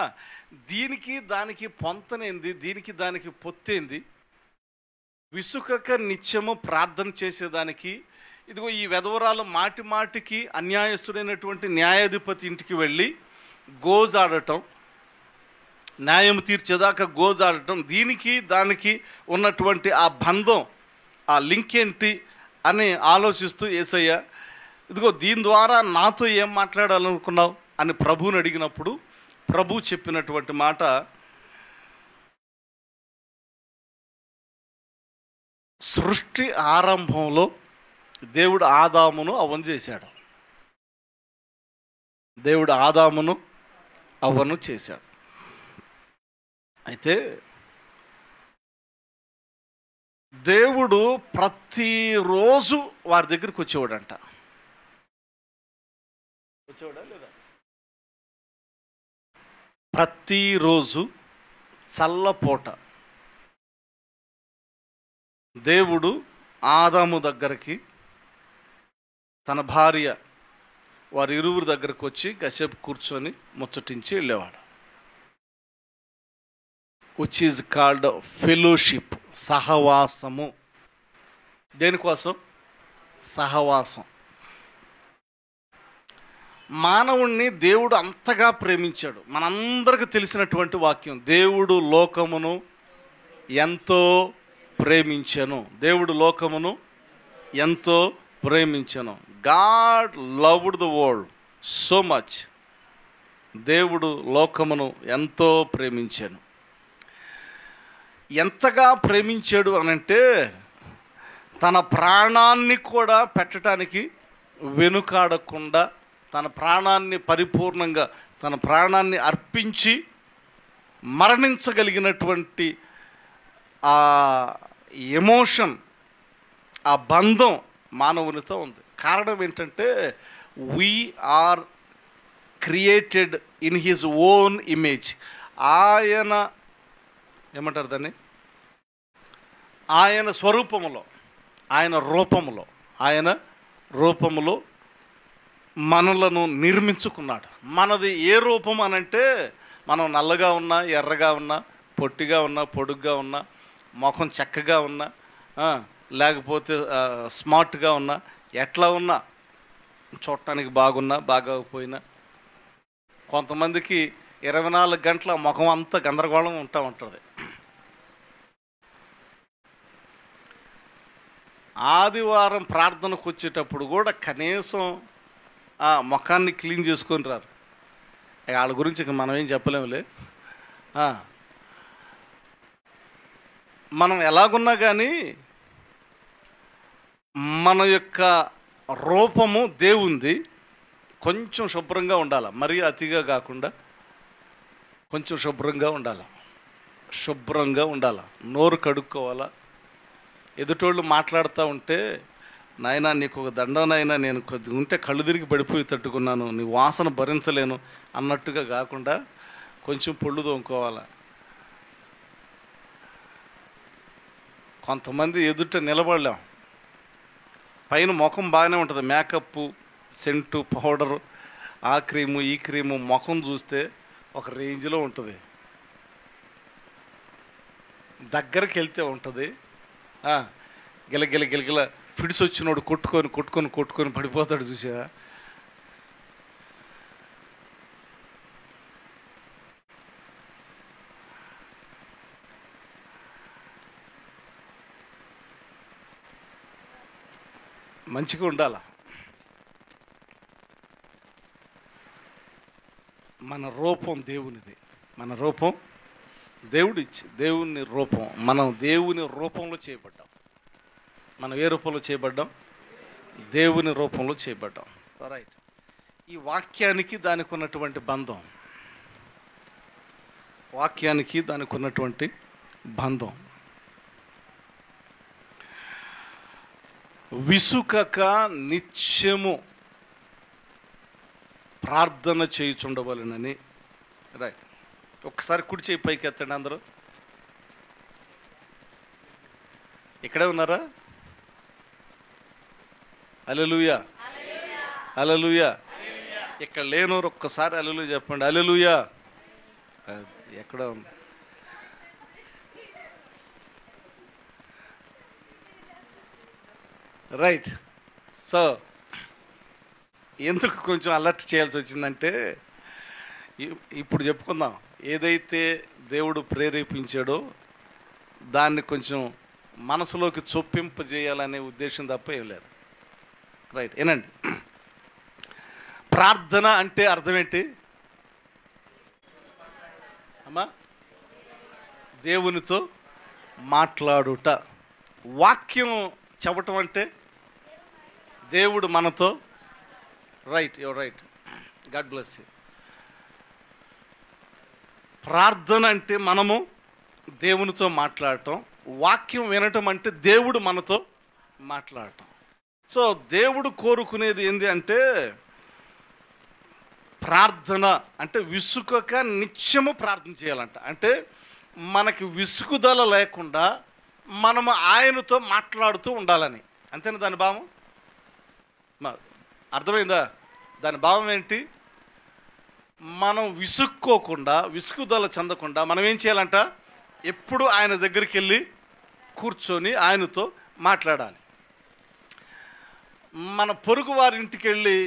దీనికి దానికి పొంతనేంది, దీనికి దానికి పొత్తేంది? విసుకక నిత్యము ప్రార్థన చేసేదానికి, ఇదిగో ఈ వెధవరాలు మాటికి అన్యాయస్తుడైనటువంటి న్యాయాధిపతి ఇంటికి వెళ్ళి గోజాడటం, న్యాయం తీర్చేదాకా గోజాడటం, దీనికి దానికి ఉన్నటువంటి ఆ బంధం, ఆ లింక్ ఏంటి అని ఆలోచిస్తూ యేసయ్య ఇదిగో దీని ద్వారా నాతో ఏం మాట్లాడాలనుకున్నావు అని ప్రభువుని అడిగినప్పుడు ప్రభు చెప్పినటువంటి మాట, సృష్టి ఆరంభంలో దేవుడు ఆదామును అవ్వను చేశాడు. అయితే దేవుడు ప్రతిరోజు వారి దగ్గరికి వచ్చేవాడంట. లేదా? ప్రతిరోజు చల్లపూట దేవుడు ఆదాము దగ్గరికి, తన భార్య వారి ఇరువురి దగ్గరకు వచ్చి కాసేపు కూర్చొని ముచ్చటించి వెళ్ళేవాడు. విచ్ ఈజ్ కాల్డ్ ఫెలోషిప్, సహవాసము. దేనికోసం? సహవాసం. మానవుణ్ణి దేవుడు అంతగా ప్రేమించాడు. మనందరికి తెలిసినటువంటి వాక్యం, దేవుడు లోకమును ఎంతో ప్రేమించెను. God loved the world so much. దేవుడు లోకమును ఎంతో ప్రేమించాను. ఎంతగా ప్రేమించాడు అనంటే తన ప్రాణాన్ని కూడా పెట్టడానికి వెనుకాడకుండా, తన ప్రాణాన్ని పరిపూర్ణంగా, తన ప్రాణాన్ని అర్పించి మరణించగలిగినటువంటి ఆ ఎమోషన్, ఆ బంధం మానవునితో ఉంది. కారణం ఏంటంటే we are created in his own image. ఆయన ఏమంటారు దాన్ని? ఆయన స్వరూపములో, ఆయన రూపములో మనలను నిర్మించుకున్నాడు. మనది ఏ రూపం అనంటే, మనం నల్లగా ఉన్నా, ఎర్రగా ఉన్నా, పొట్టిగా ఉన్నా, పొడుగ్గా ఉన్నా, ముఖం చక్కగా ఉన్నా, లేకపోతే స్మార్ట్గా ఉన్నా, ఎట్లా ఉన్నా, చూడటానికి బాగున్నా బాగోకపోయినా, కొంతమందికి 24 గంటల ముఖం అంతా గందరగోళం ఉంటుంది. ఆదివారం ప్రార్థనకు వచ్చేటప్పుడు కూడా కనీసం ముఖాన్ని క్లీన్ చేసుకొని రారు. వాళ్ళ గురించి ఇక మనం ఏం చెప్పలేములే. మనం ఎలాగున్నా కానీ మన యొక్క రూపము దేవుంది కొంచెం శుభ్రంగా ఉండాలి. మరీ అతిగా కాకుండా కొంచెం శుభ్రంగా ఉండాలి. నోరు కడుక్కోవాలా. ఎదుటోళ్ళు మాట్లాడుతూ ఉంటే, నాయనా నీకు ఒక దండనైనా, నేను కొద్దిగా ఉంటే కళ్ళు తిరిగి పడిపోయి తట్టుకున్నాను, నీ వాసన భరించలేను అన్నట్టుగా కాకుండా కొంచెం పొళ్ళు తోముకోవాలా. కొంతమంది ఎదుట నిలబడలేం. పైన ముఖం బాగానే ఉంటుంది, మేకప్, సెంటు, పౌడరు, ఆ క్రీము ఈ క్రీము, ముఖం చూస్తే ఒక రేంజ్లో ఉంటుంది, దగ్గరికి వెళ్తే ఉంటుంది గిలగిల ఫిడ్స్ వచ్చినోడు కొట్టుకొని పడిపోతాడు చూసా. మంచిగా ఉండాల. మన రూపం దేవునిది. మన రూపం దేవుడిచ్చి, దేవుని రూపం. మనం దేవుని రూపంలో చేయబడ్డాం. మనం ఏ రూపంలో చేయబడ్డాం? దేవుని రూపంలో చేయబడ్డాం. రైట్. ఈ వాక్యానికి దానికి ఉన్నటువంటి బంధం, విసుకక నిత్యము ప్రార్థన చేయుచుండవలెనని. రైట్. ఒక్కసారి కుడి చేయి పైకి ఎత్తండి అందరూ. ఇక్కడే ఉన్నారా? హల్లెలూయా, హల్లెలూయా. ఇక్కడ లేనోరు ఒక్కసారి హల్లెలూయా చెప్పండి. హల్లెలూయా. ఎక్కడ ఉంది? రైట్. సో ఎందుకు కొంచెం అలర్ట్ చేయాల్సి వచ్చిందంటే, ఇప్పుడు చెప్పుకుందాం. ఏదైతే దేవుడు ప్రేరేపించాడో దాన్ని కొంచెం మనసులోకి చొప్పింపజేయాలనే ఉద్దేశం తప్ప ఏం లేదు. రైట్. ఏనండి, ప్రార్థన అంటే అర్థం ఏంటి అమ్మా? దేవునితో మాట్లాడుట. వాక్యం చెప్పటం అంటే దేవుడు మనతో. Right, your right, God bless you. ప్రార్థన అంటే మనము దేవునితో మాట్లాడటం, వాక్యం వినటం అంటే దేవుడు మనతో మాట్లాడటం. సో దేవుడు కోరుకునేది ఏంటి అంటే, ప్రార్థన అంటే విసుకక నిత్యము ప్రార్థన చేయాలంట. అంటే మనకి విసుగుదల లేకుండా మనము ఆయనతో మాట్లాడుతూ ఉండాలని. అంతేనా దాని భావం? అర్థమైందా? దాని భావం ఏంటి? మనం విసుక్కోకుండా, విసుగుదల చెందకుండా మనం ఏం చేయాలంట? ఎప్పుడు ఆయన దగ్గరికి వెళ్ళి కూర్చొని ఆయనతో మాట్లాడాలి. మన పొరుగు వారి ఇంటికి వెళ్ళి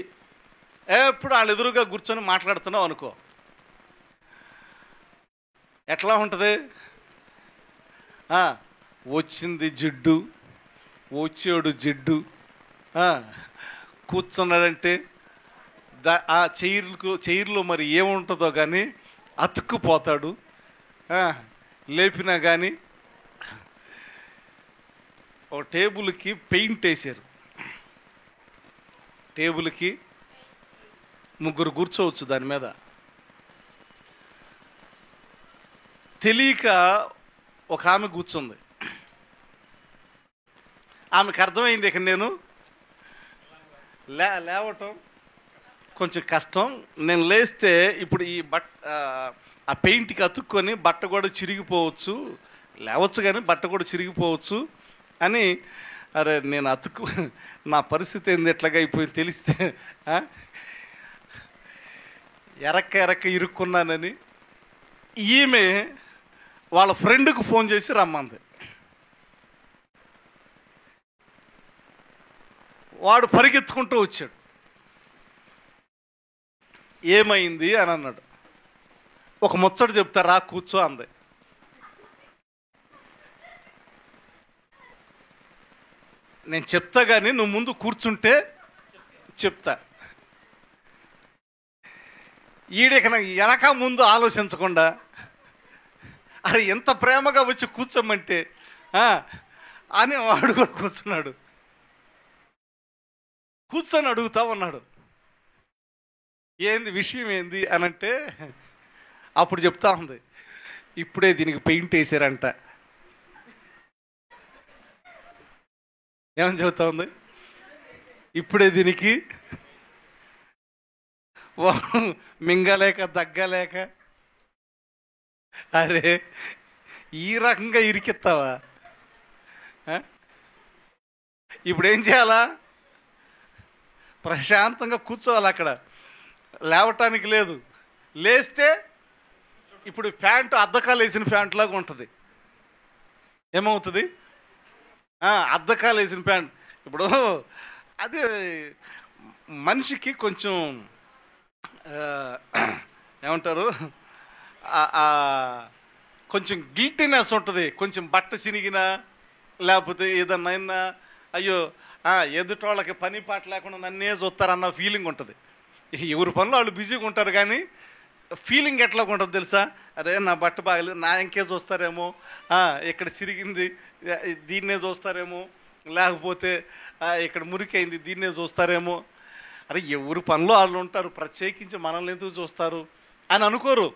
ఎప్పుడు వాళ్ళ ఎదురుగా కూర్చొని మాట్లాడుతున్నాం అనుకో, ఎట్లా ఉంటుంది? వచ్చింది జిడ్డు, వచ్చాడు జిడ్డు, కూర్చున్నాడంటే ఆ చైర్లో మరి ఏముంటుందో కానీ అతుక్కుపోతాడు. లేపినా కానీ ఒక టేబుల్కి పెయింట్ వేసారు. టేబుల్కి 3 కూర్చోవచ్చు దాని మీద. తెలియక ఒక ఆమె కూర్చుంది. ఆమెకు అర్థమైంది, ఇక నేను లేవటం కొంచెం కష్టం, నేను లేస్తే ఇప్పుడు ఈ ఆ పెయింట్కి అతుక్కొని బట్ట కూడా చిరిగిపోవచ్చు, లేవచ్చు కానీ బట్ట కూడా చిరిగిపోవచ్చు అని, అరే నేను నా పరిస్థితి ఏంది ఎట్లాగా అయిపోయింది తెలిస్తే ఎరక్క ఇరుక్కున్నానని ఈమె వాళ్ళ ఫ్రెండ్కు ఫోన్ చేసి రమ్మంది. వాడు పరిగెత్తుకుంటూ వచ్చాడు. ఏమైంది అని అన్నాడు. ఒక ముచ్చట చెప్తా, రా కూర్చో అంది. నేను చెప్తా కానీ నువ్వు ముందు కూర్చుంటే చెప్తా. ఈడిక వెనక ముందు ఆలోచించకుండా అది ఎంత ప్రేమగా వచ్చి కూర్చోమంటే అని వాడు కూడా కూర్చున్నాడు. కూర్చొని అడుగుతా ఉన్నాడు, ఏంది విషయం ఏంది అనంటే అప్పుడు చెప్తా ఉంది, ఇప్పుడే దీనికి పెయింట్ వేసారంట. ఏమని చెబుతా ఉంది, ఇప్పుడే దీనికి మింగలేక దగ్గలేక, అరే ఈ రకంగా ఇరికిస్తావా? ఇప్పుడు ఏం చేయాలా? ప్రశాంతంగా కూర్చోవాలి, అక్కడ లేవటానికి లేదు. లేస్తే ఇప్పుడు ప్యాంటు అద్దకాలు వేసిన ప్యాంట్ లాగా ఉంటుంది. ఏమవుతుంది? అద్దకాలు వేసిన ప్యాంట్. ఇప్పుడు అది మనిషికి కొంచెం ఏమంటారు, కొంచెం గిల్టీనెస్ ఉంటుంది. కొంచెం బట్ట చినిగినా లేకపోతే ఏదన్నా అయినా, అయ్యో ఎదుటోళ్ళకి పని పాట లేకుండా నన్నే చూస్తారన్న ఫీలింగ్ ఉంటుంది. ఎవరి పనులు వాళ్ళు బిజీగా ఉంటారు, కానీ ఫీలింగ్ ఎట్లా ఉంటుంది తెలుసా? అరే నా బట్ట బాగలేదు, నా ఇంకే చూస్తారేమో, ఇక్కడ చిరిగింది దీన్నే చూస్తారేమో, లేకపోతే ఇక్కడ మురికైంది దీన్నే చూస్తారేమో. అరే ఎవరి పనులు వాళ్ళు ఉంటారు, ప్రత్యేకించి మనల్ని ఎందుకు చూస్తారు అని అనుకోరు.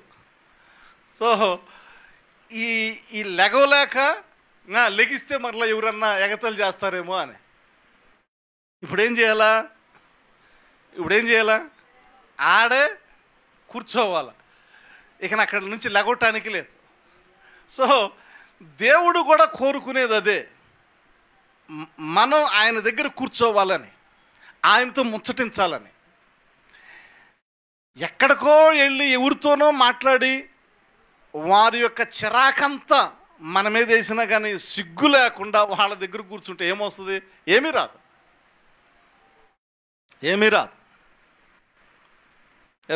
సో ఈ లెగవలేక లెగిస్తే మరలా ఎవరన్నా ఎగతలు చేస్తారేమో అని. ఇప్పుడేం చేయాలా? ఆడే కూర్చోవాలా, ఇక అక్కడి నుంచి లెగవటానికి లేదు. సో దేవుడు కూడా కోరుకునేది అదే, మనం ఆయన దగ్గర కూర్చోవాలని, ఆయనతో ముచ్చటించాలని. ఎక్కడికో వెళ్ళి ఎవరితోనో మాట్లాడి వారి యొక్క చిరాకంతా మన మీద వేసినా కానీ సిగ్గు లేకుండా వాళ్ళ దగ్గర కూర్చుంటే ఏమొస్తుంది? ఏమీ రాదు.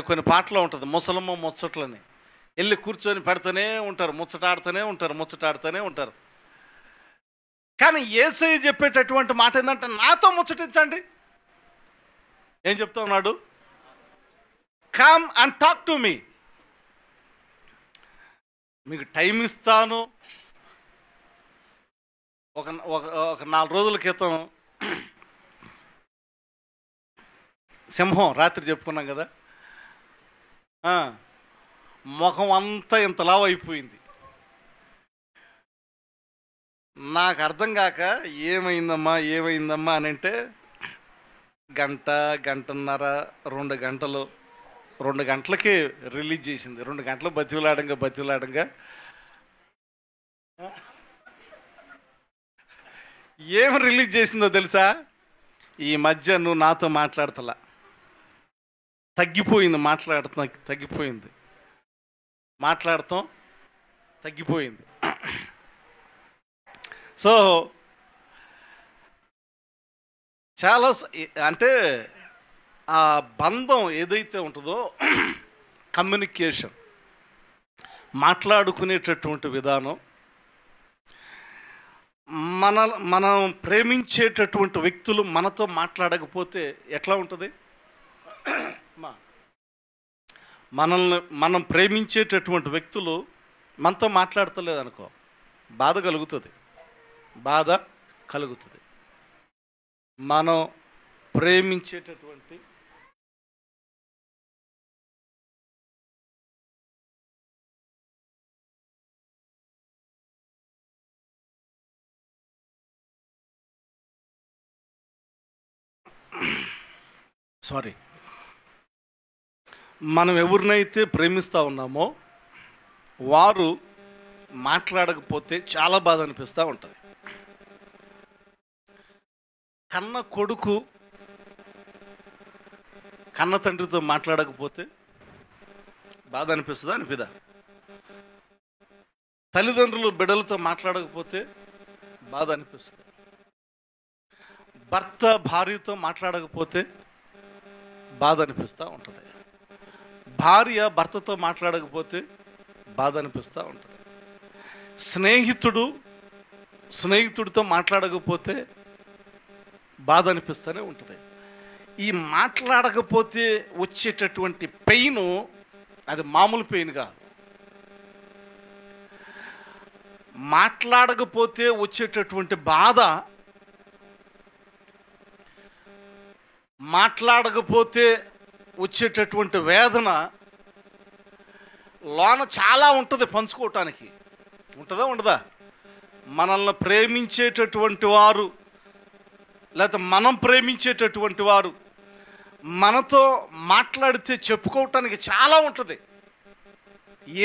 కొన్ని పాటలో ఉంటుంది, ముసలమ్మ ముచ్చట్లని. వెళ్ళి కూర్చొని పెడుతూనే ఉంటారు, ముచ్చటాడుతూనే ఉంటారు. కానీ యేసయ్య చెప్పేటటువంటి మాట ఏంటంటే, నాతో ముచ్చటించండి. ఏం చెప్తా ఉన్నాడు? Come and talk to me. మీకు టైం ఇస్తాను. ఒక 4 రోజుల క్రితం సింహం రాత్రి చెప్పుకున్నాం కదా, ముఖం అంతా ఇంత లావు అయిపోయింది. నాకు అర్థం కాక ఏమైందమ్మా అని అంటే, గంటన్నర 2 గంటలకి రిలీజ్ చేసింది. 2 గంటలు బతిలాడంగా ఏం రిలీజ్ చేసిందో తెలుసా? ఈ మధ్య నువ్వు నాతో మాట్లాడతలా, మాట్లాడతాం తగ్గిపోయింది. సో చాలా అంటే ఆ బంధం ఏదైతే ఉంటుందో, కమ్యూనికేషన్, మాట్లాడుకునేటటువంటి విధానం, మనం ప్రేమించేటటువంటి వ్యక్తులు మనతో మాట్లాడకపోతే ఎట్లా ఉంటుంది? మనం ప్రేమించేటటువంటి వ్యక్తులు మనతో మాట్లాడతలేదనుకో, బాధ కలుగుతుంది. మనం ప్రేమించేటటువంటి మనం ఎవరినైతే ప్రేమిస్తూ ఉన్నామో వారు మాట్లాడకపోతే చాలా బాధ అనిపిస్తూ ఉంటుంది. కన్న కొడుకు కన్న తండ్రితో మాట్లాడకపోతే బాధ అనిపిదా? తల్లిదండ్రులు బిడ్డలతో మాట్లాడకపోతే బాధ అనిపిస్తుంది. భర్త భార్యతో మాట్లాడకపోతే బాధ అనిపిస్తూ ఉంటుంది. భార్య భర్తతో మాట్లాడకపోతే బాధ అనిపిస్తూ ఉంటుంది. స్నేహితుడితో మాట్లాడకపోతే బాధ అనిపిస్తూనే ఉంటుంది. ఈ మాట్లాడకపోతే వచ్చేటటువంటి పెయిన్ అది మామూలు పెయిన్ కాదు. మాట్లాడకపోతే వచ్చేటటువంటి బాధ, మాట్లాడకపోతే వచ్చేటటువంటి వేదన లోన చాలా ఉంటుంది పంచుకోవటానికి. ఉంటుందా ఉండదా? మనల్ని ప్రేమించేటటువంటి వారు లేకపోతే మనం ప్రేమించేటటువంటి వారు మనతో మాట్లాడితే చెప్పుకోవటానికి చాలా ఉంటుంది.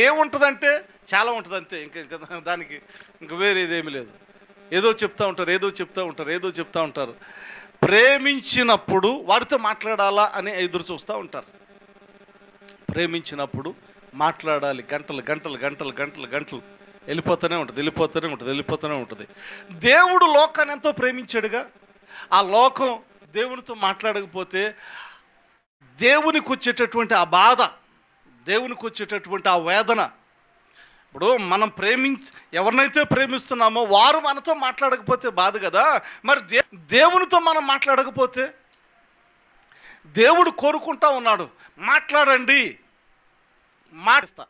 ఏముంటుందంటే చాలా ఉంటుంది అంతే. ఇంకా దానికి ఇంక వేరేదేమీ లేదు. ఏదో చెప్తూ ఉంటారు. ప్రేమించినప్పుడు వారితో మాట్లాడాలా అని ఎదురు చూస్తూ ఉంటారు. ప్రేమించినప్పుడు మాట్లాడాలి, గంటలు వెళ్ళిపోతూనే ఉంటుంది. దేవుడు లోకాన్ని ఎంతో ప్రేమించాడుగా. ఆ లోకం దేవునితో మాట్లాడకపోతే దేవునికి వచ్చేటటువంటి ఆ బాధ, దేవునికి వచ్చేటటువంటి ఆ వేదన. ఇప్పుడు మనం ఎవరినైతే ప్రేమిస్తున్నామో వారు మనతో మాట్లాడకపోతే బాధ కదా. మరి దేవునితో మనం మాట్లాడకపోతే, దేవుడు కోరుకుంటా ఉన్నాడు, మాట్లాడండి, మాటిస్తా.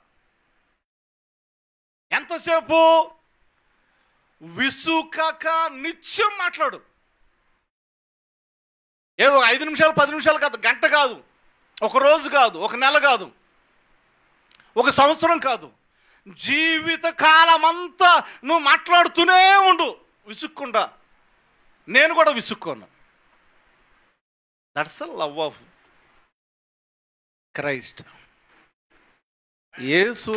ఎంతసేపు? విసుకక నిత్యం మాట్లాడు. ఏదో 5 నిమిషాలు 10 నిమిషాలు కాదు, గంట కాదు, ఒక రోజు కాదు, ఒక నెల కాదు, ఒక సంవత్సరం కాదు, జీవిత కాలమంతా నువ్వు మాట్లాడుతూనే ఉండు విసుక్కుండా. నేను కూడా విసుక్కోను. That's the love of Christ. యేసు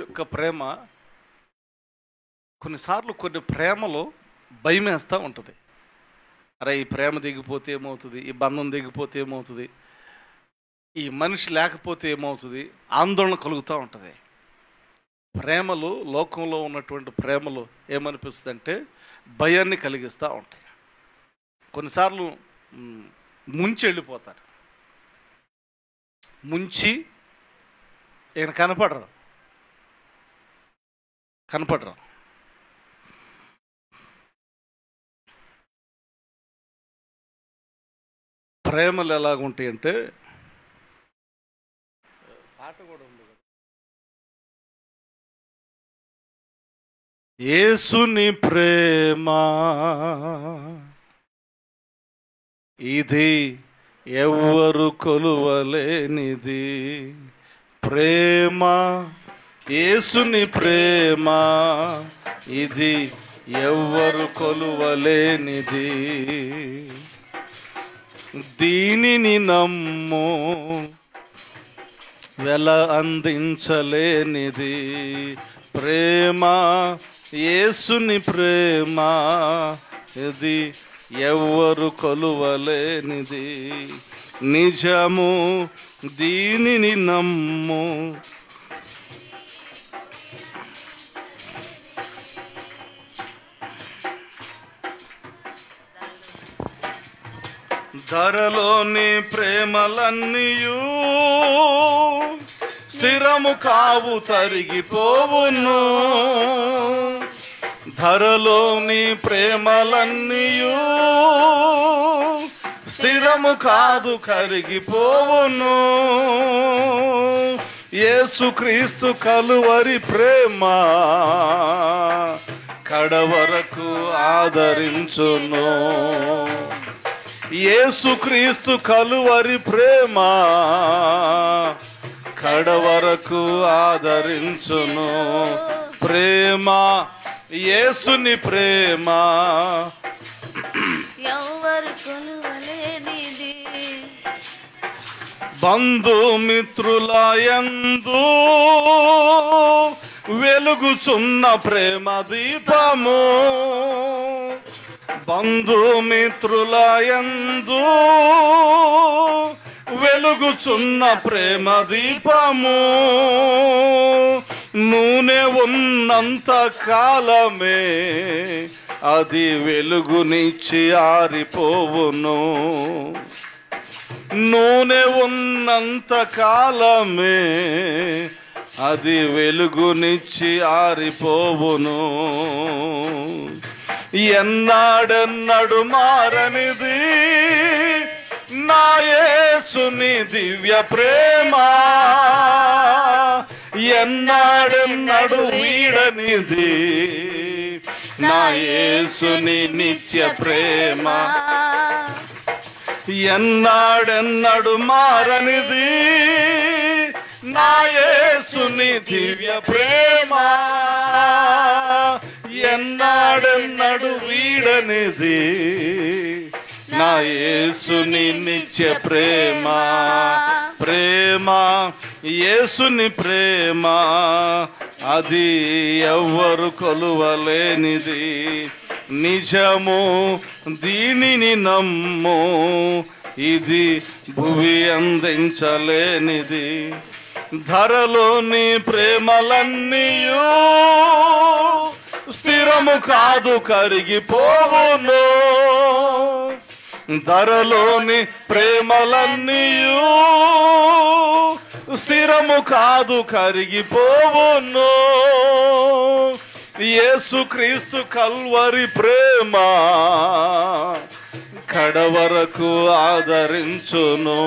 యొక్క ప్రేమ కొన్నిసార్లు కొన్ని ప్రేమలో భయం వేస్తూ ఉంటుంది. అరే, ఈ ప్రేమ దిగిపోతే ఏమవుతుంది, ఈ బంధం దిగిపోతే ఏమవుతుంది, ఈ మనిషి లేకపోతే ఏమవుతుంది, ఆందోళన కలుగుతూ ఉంటుంది. ప్రేమలు, లోకంలో ఉన్నటువంటి ప్రేమలు ఏమనిపిస్తుంది అంటే భయాన్ని కలిగిస్తూ ఉంటాయి. కొన్నిసార్లు ముంచి వెళ్ళిపోతారు. ముంచి ఈయన కనపడరు. ప్రేమలు ఎలాగుంటాయంటే, పాట కూడా ఉంది కదా, యేసుని ప్రేమ ఇది ఎవ్వరు కొలువలేనిది. ప్రేమ, యేసుని ప్రేమ ఇది ఎవ్వరు కొలువలేనిది. దీనిని నమ్ము, వెల అందించలేనిది. ప్రేమ, యేసుని ప్రేమ ఇది ఎవ్వరు కొలువలేనిది. నిజము, దీనిని నమ్ము. ధరలోని ప్రేమలన్నీయు స్థిరము కావు, తరిగిపోవును. ధరలోని ప్రేమలన్నీయు స్థిరము కాదు, కరిగిపోవును. యేసుక్రీస్తు కలువరి ప్రేమ కడవరకు ఆదరించును. యేసుక్రీస్తు కలువరి ప్రేమ కడవరకు ఆదరించును. ప్రేమ, యేసుని ప్రేమ ఎవరు కొలువలేనిది. బంధుమిత్రుల యందు వెలుగుచున్న ప్రేమ దీపము. బంధుమిత్రుల యందు వెలుగుచున్న ప్రేమ దీపము. నూనె ఉన్నంత కాలమే అది వెలుగునిచ్చి ఆరిపోవును. నూనె ఉన్నంత కాలమే అది వెలుగునిచ్చి ఆరిపోవును. ఎన్నాడెన్నడు మారనిది నా యేసుని దివ్య ప్రేమ ఎన్నాడెన్నడు వీడనిది, నా యేసుని నిత్య ప్రేమ ఎన్నాడెన్నడు మారనిది, నా యేసుని దివ్య ప్రేమ ఎన్నాడెన్నడు వీడనిది, నా యేసుని నిత్య ప్రేమ. ప్రేమ యేసుని ప్రేమ అది ఎవ్వరు కొలువలేనిది, నిజము దీనిని నమ్ము, ఇది భువి అందించలేనిది. ధరలోని ప్రేమలన్నీయు స్థిరము కాదు కరిగిపోవును, ధరలోని ప్రేమలన్నీయు స్థిరము కాదు కరిగిపోవును. యేసుక్రీస్తు కల్వరి ప్రేమ కడవరకు ఆదరించును,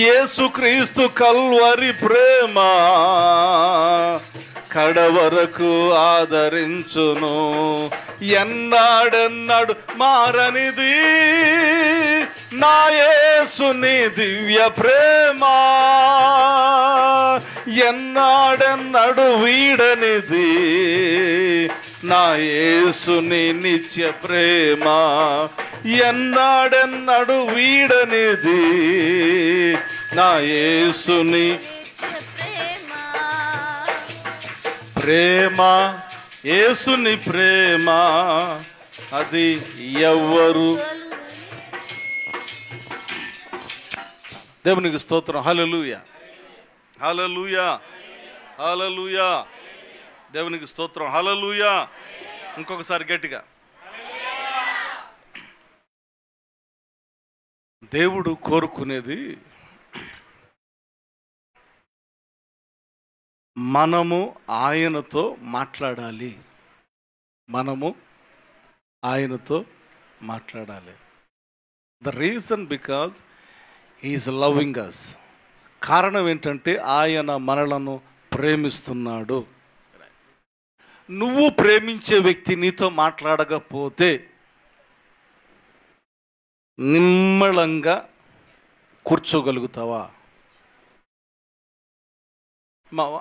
యేసుక్రీస్తు కల్వరి ప్రేమ కడవరకు ఆదరించును. ఎన్నాడెన్నడు మారనిది, నా యేసుని దివ్య ప్రేమ ఎన్నాడెన్నడు వీడనిది, నా యేసుని నిత్య ప్రేమ ఎన్నాడెన్నడు వీడనిది, నా యేసుని ప్రేమ. యేసుని ప్రేమ అది ఎవ్వరు. దేవునికి స్తోత్రం. హల్లెలూయా, హల్లెలూయా, హల్లెలూయా. దేవునికి స్తోత్రం. హల్లెలూయా. ఇంకొకసారి గట్టిగా. దేవుడు కోరుకునేది మనము ఆయనతో మాట్లాడాలి, మనము ఆయనతో మాట్లాడాలి. The reason because he is loving us. కారణం ఏంటంటే ఆయన మనలను ప్రేమిస్తున్నాడు. నువ్వు ప్రేమించే వ్యక్తి నీతో మాట్లాడకపోతే నిమ్మళంగా కూర్చోగలుగుతావా?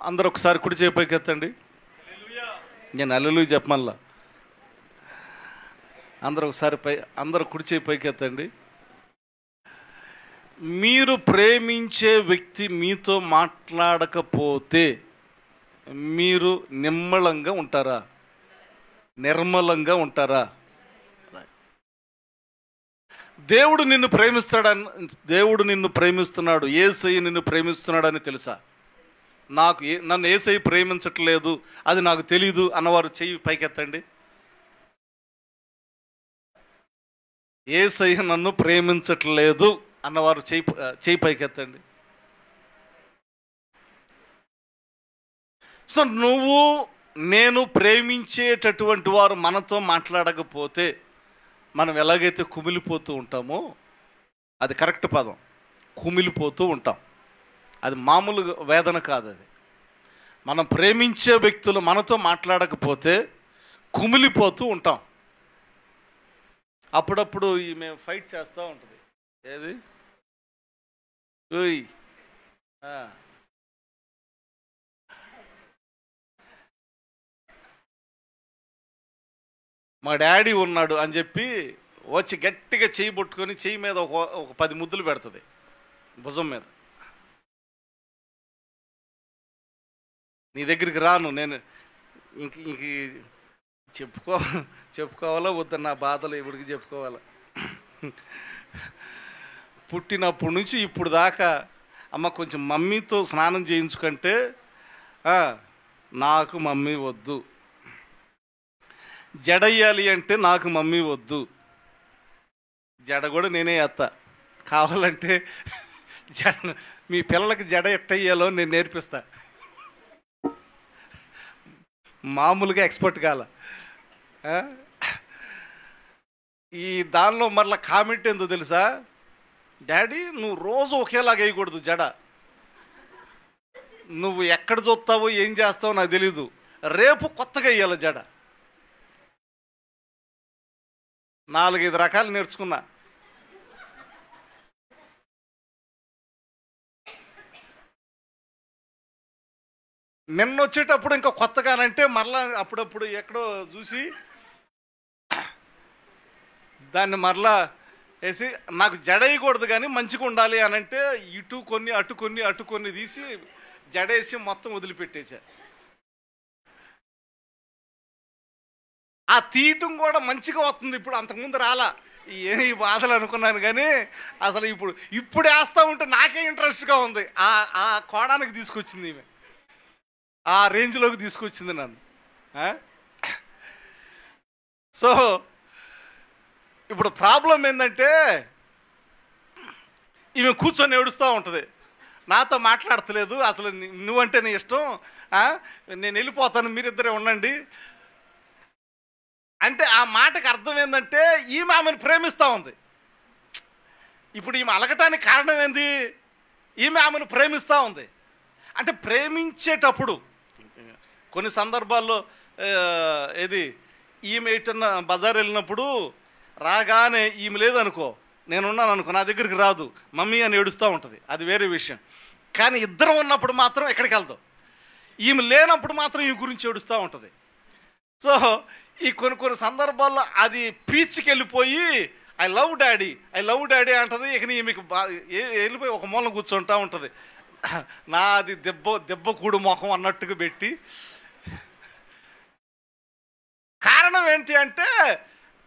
అందరూ ఒకసారి కుడి చేయి పైకి ఎత్తండి. నేను హల్లెలూయా చెప్పమల్లా. అందరూ ఒకసారి అందరూ కుడి చేయి పైకి ఎత్తండి. మీరు ప్రేమించే వ్యక్తి మీతో మాట్లాడకపోతే మీరు నిమ్మళంగా ఉంటారా? నిర్మలంగా ఉంటారా? దేవుడు నిన్ను ప్రేమిస్తున్నాడు, యేసయ్య నిన్ను ప్రేమిస్తున్నాడని తెలుసా? నన్ను యేసయ్య ప్రేమించట్లేదు, అది నాకు తెలీదు అన్నవారు చెయ్యి పైకెత్తండి. యేసయ్య నన్ను ప్రేమించట్లేదు అన్నవారు చెయ్యి పైకెత్తండి. సో నేను ప్రేమించేటటువంటి వారు మనతో మాట్లాడకపోతే మనం ఎలాగైతే కుమిలిపోతూ ఉంటామో, అది కరెక్ట్ పదం, కుమిలిపోతూ ఉంటాం. అది మామూలు వేదన కాదు. అది మనం ప్రేమించే వ్యక్తులు మనతో మాట్లాడకపోతే కుమిలిపోతూ ఉంటాం. అప్పుడప్పుడు మేము ఫైట్ చేస్తూ ఉంటుంది. ఏది మా డాడీ ఉన్నాడు అని చెప్పి వచ్చి గట్టిగా చెయ్యి పట్టుకొని చెయ్యి మీద ఒక 10 ముద్దులు పెడుతుంది భుజం మీద. నీ దగ్గరికి రాను, నేను ఇంక చెప్పుకోవాలా వద్దా? నా బాధలు ఇప్పటికి చెప్పుకోవాలా? పుట్టినప్పటి నుంచి ఇప్పుడు దాకా అమ్మ కొంచెం మమ్మీతో స్నానం చేయించుకుంటే నాకు మమ్మీ వద్దు, జడయ్యాలి అంటే నాకు మమ్మీ వద్దు, జడ కూడా నేనే ఎత్తా, కావాలంటే మీ పిల్లలకి జడ ఎట్టయ్యాలో నేను నేర్పిస్తా, మామూలుగా ఎక్స్పర్ట్ కాల. ఈ దానిలో మరలా కామెంట్ ఏందో తెలుసా, డాడీ నువ్వు రోజు ఒకేలాగా వేయకూడదు జడ, నువ్వు ఎక్కడ చూస్తావో ఏం చేస్తావో నాకు తెలీదు, రేపు కొత్తగా వేయాలి జడ. 4-5 రకాలు నేర్చుకున్నా. నిన్న వచ్చేటప్పుడు ఇంకా కొత్తగానంటే మరలా అప్పుడప్పుడు ఎక్కడో చూసి దాన్ని మరలా వేసి, నాకు జడేయకూడదు కానీ మంచిగా ఉండాలి అని అంటే ఇటు కొన్ని అటు కొన్ని అటు కొన్ని తీసి జడేసి మొత్తం వదిలిపెట్టేసా. ఆ తీయటం కూడా మంచిగా వస్తుంది ఇప్పుడు, అంతకుముందు రాలా. ఈ బాధలు అనుకున్నాను కానీ అసలు ఇప్పుడు వేస్తూ ఉంటే నాకే ఇంట్రెస్ట్గా ఉంది. ఆ కోణానికి తీసుకొచ్చింది ఈమె, ఆ రేంజ్లోకి తీసుకొచ్చింది నన్ను. సో ఇప్పుడు ప్రాబ్లం ఏంటంటే ఈమె కూర్చొని ఏడుస్తూ ఉంటుంది, నాతో మాట్లాడతలేదు, అసలు నువ్వంటే నీ ఇష్టం, నేను వెళ్ళిపోతాను, మీరిద్దరే ఉండండి అంటే. ఆ మాటకు అర్థం ఏంటంటే ఈమె ఆమెను ప్రేమిస్తూ ఉంది. ఇప్పుడు ఈమె అలగటానికి కారణం ఏంది, ఈమె ఆమెను ప్రేమిస్తూ ఉంది. అంటే ప్రేమించేటప్పుడు కొన్ని సందర్భాల్లో ఏది ఈమె ఎటన్నా బజార్ వెళ్ళినప్పుడు రాగానే ఈమె లేదనుకో, నేనున్నాను అనుకో, నా దగ్గరికి రాదు, మమ్మీ అని ఏడుస్తూ ఉంటుంది, అది వేరే విషయం. కానీ ఇద్దరం ఉన్నప్పుడు మాత్రం ఎక్కడికి వెళ్తాం, ఈమె లేనప్పుడు మాత్రం ఈమె గురించి ఏడుస్తూ ఉంటుంది. సో ఈ కొన్ని సందర్భాల్లో అది పీచ్కి వెళ్ళిపోయి ఐ లవ్ డాడీ అంటది. ఇక ఈమెకి వెళ్ళిపోయి ఒక మూలం కూర్చుంటూ ఉంటుంది, నాది దెబ్బ కూడు మొఖం అన్నట్టుగా పెట్టి. కారణం ఏంటి అంటే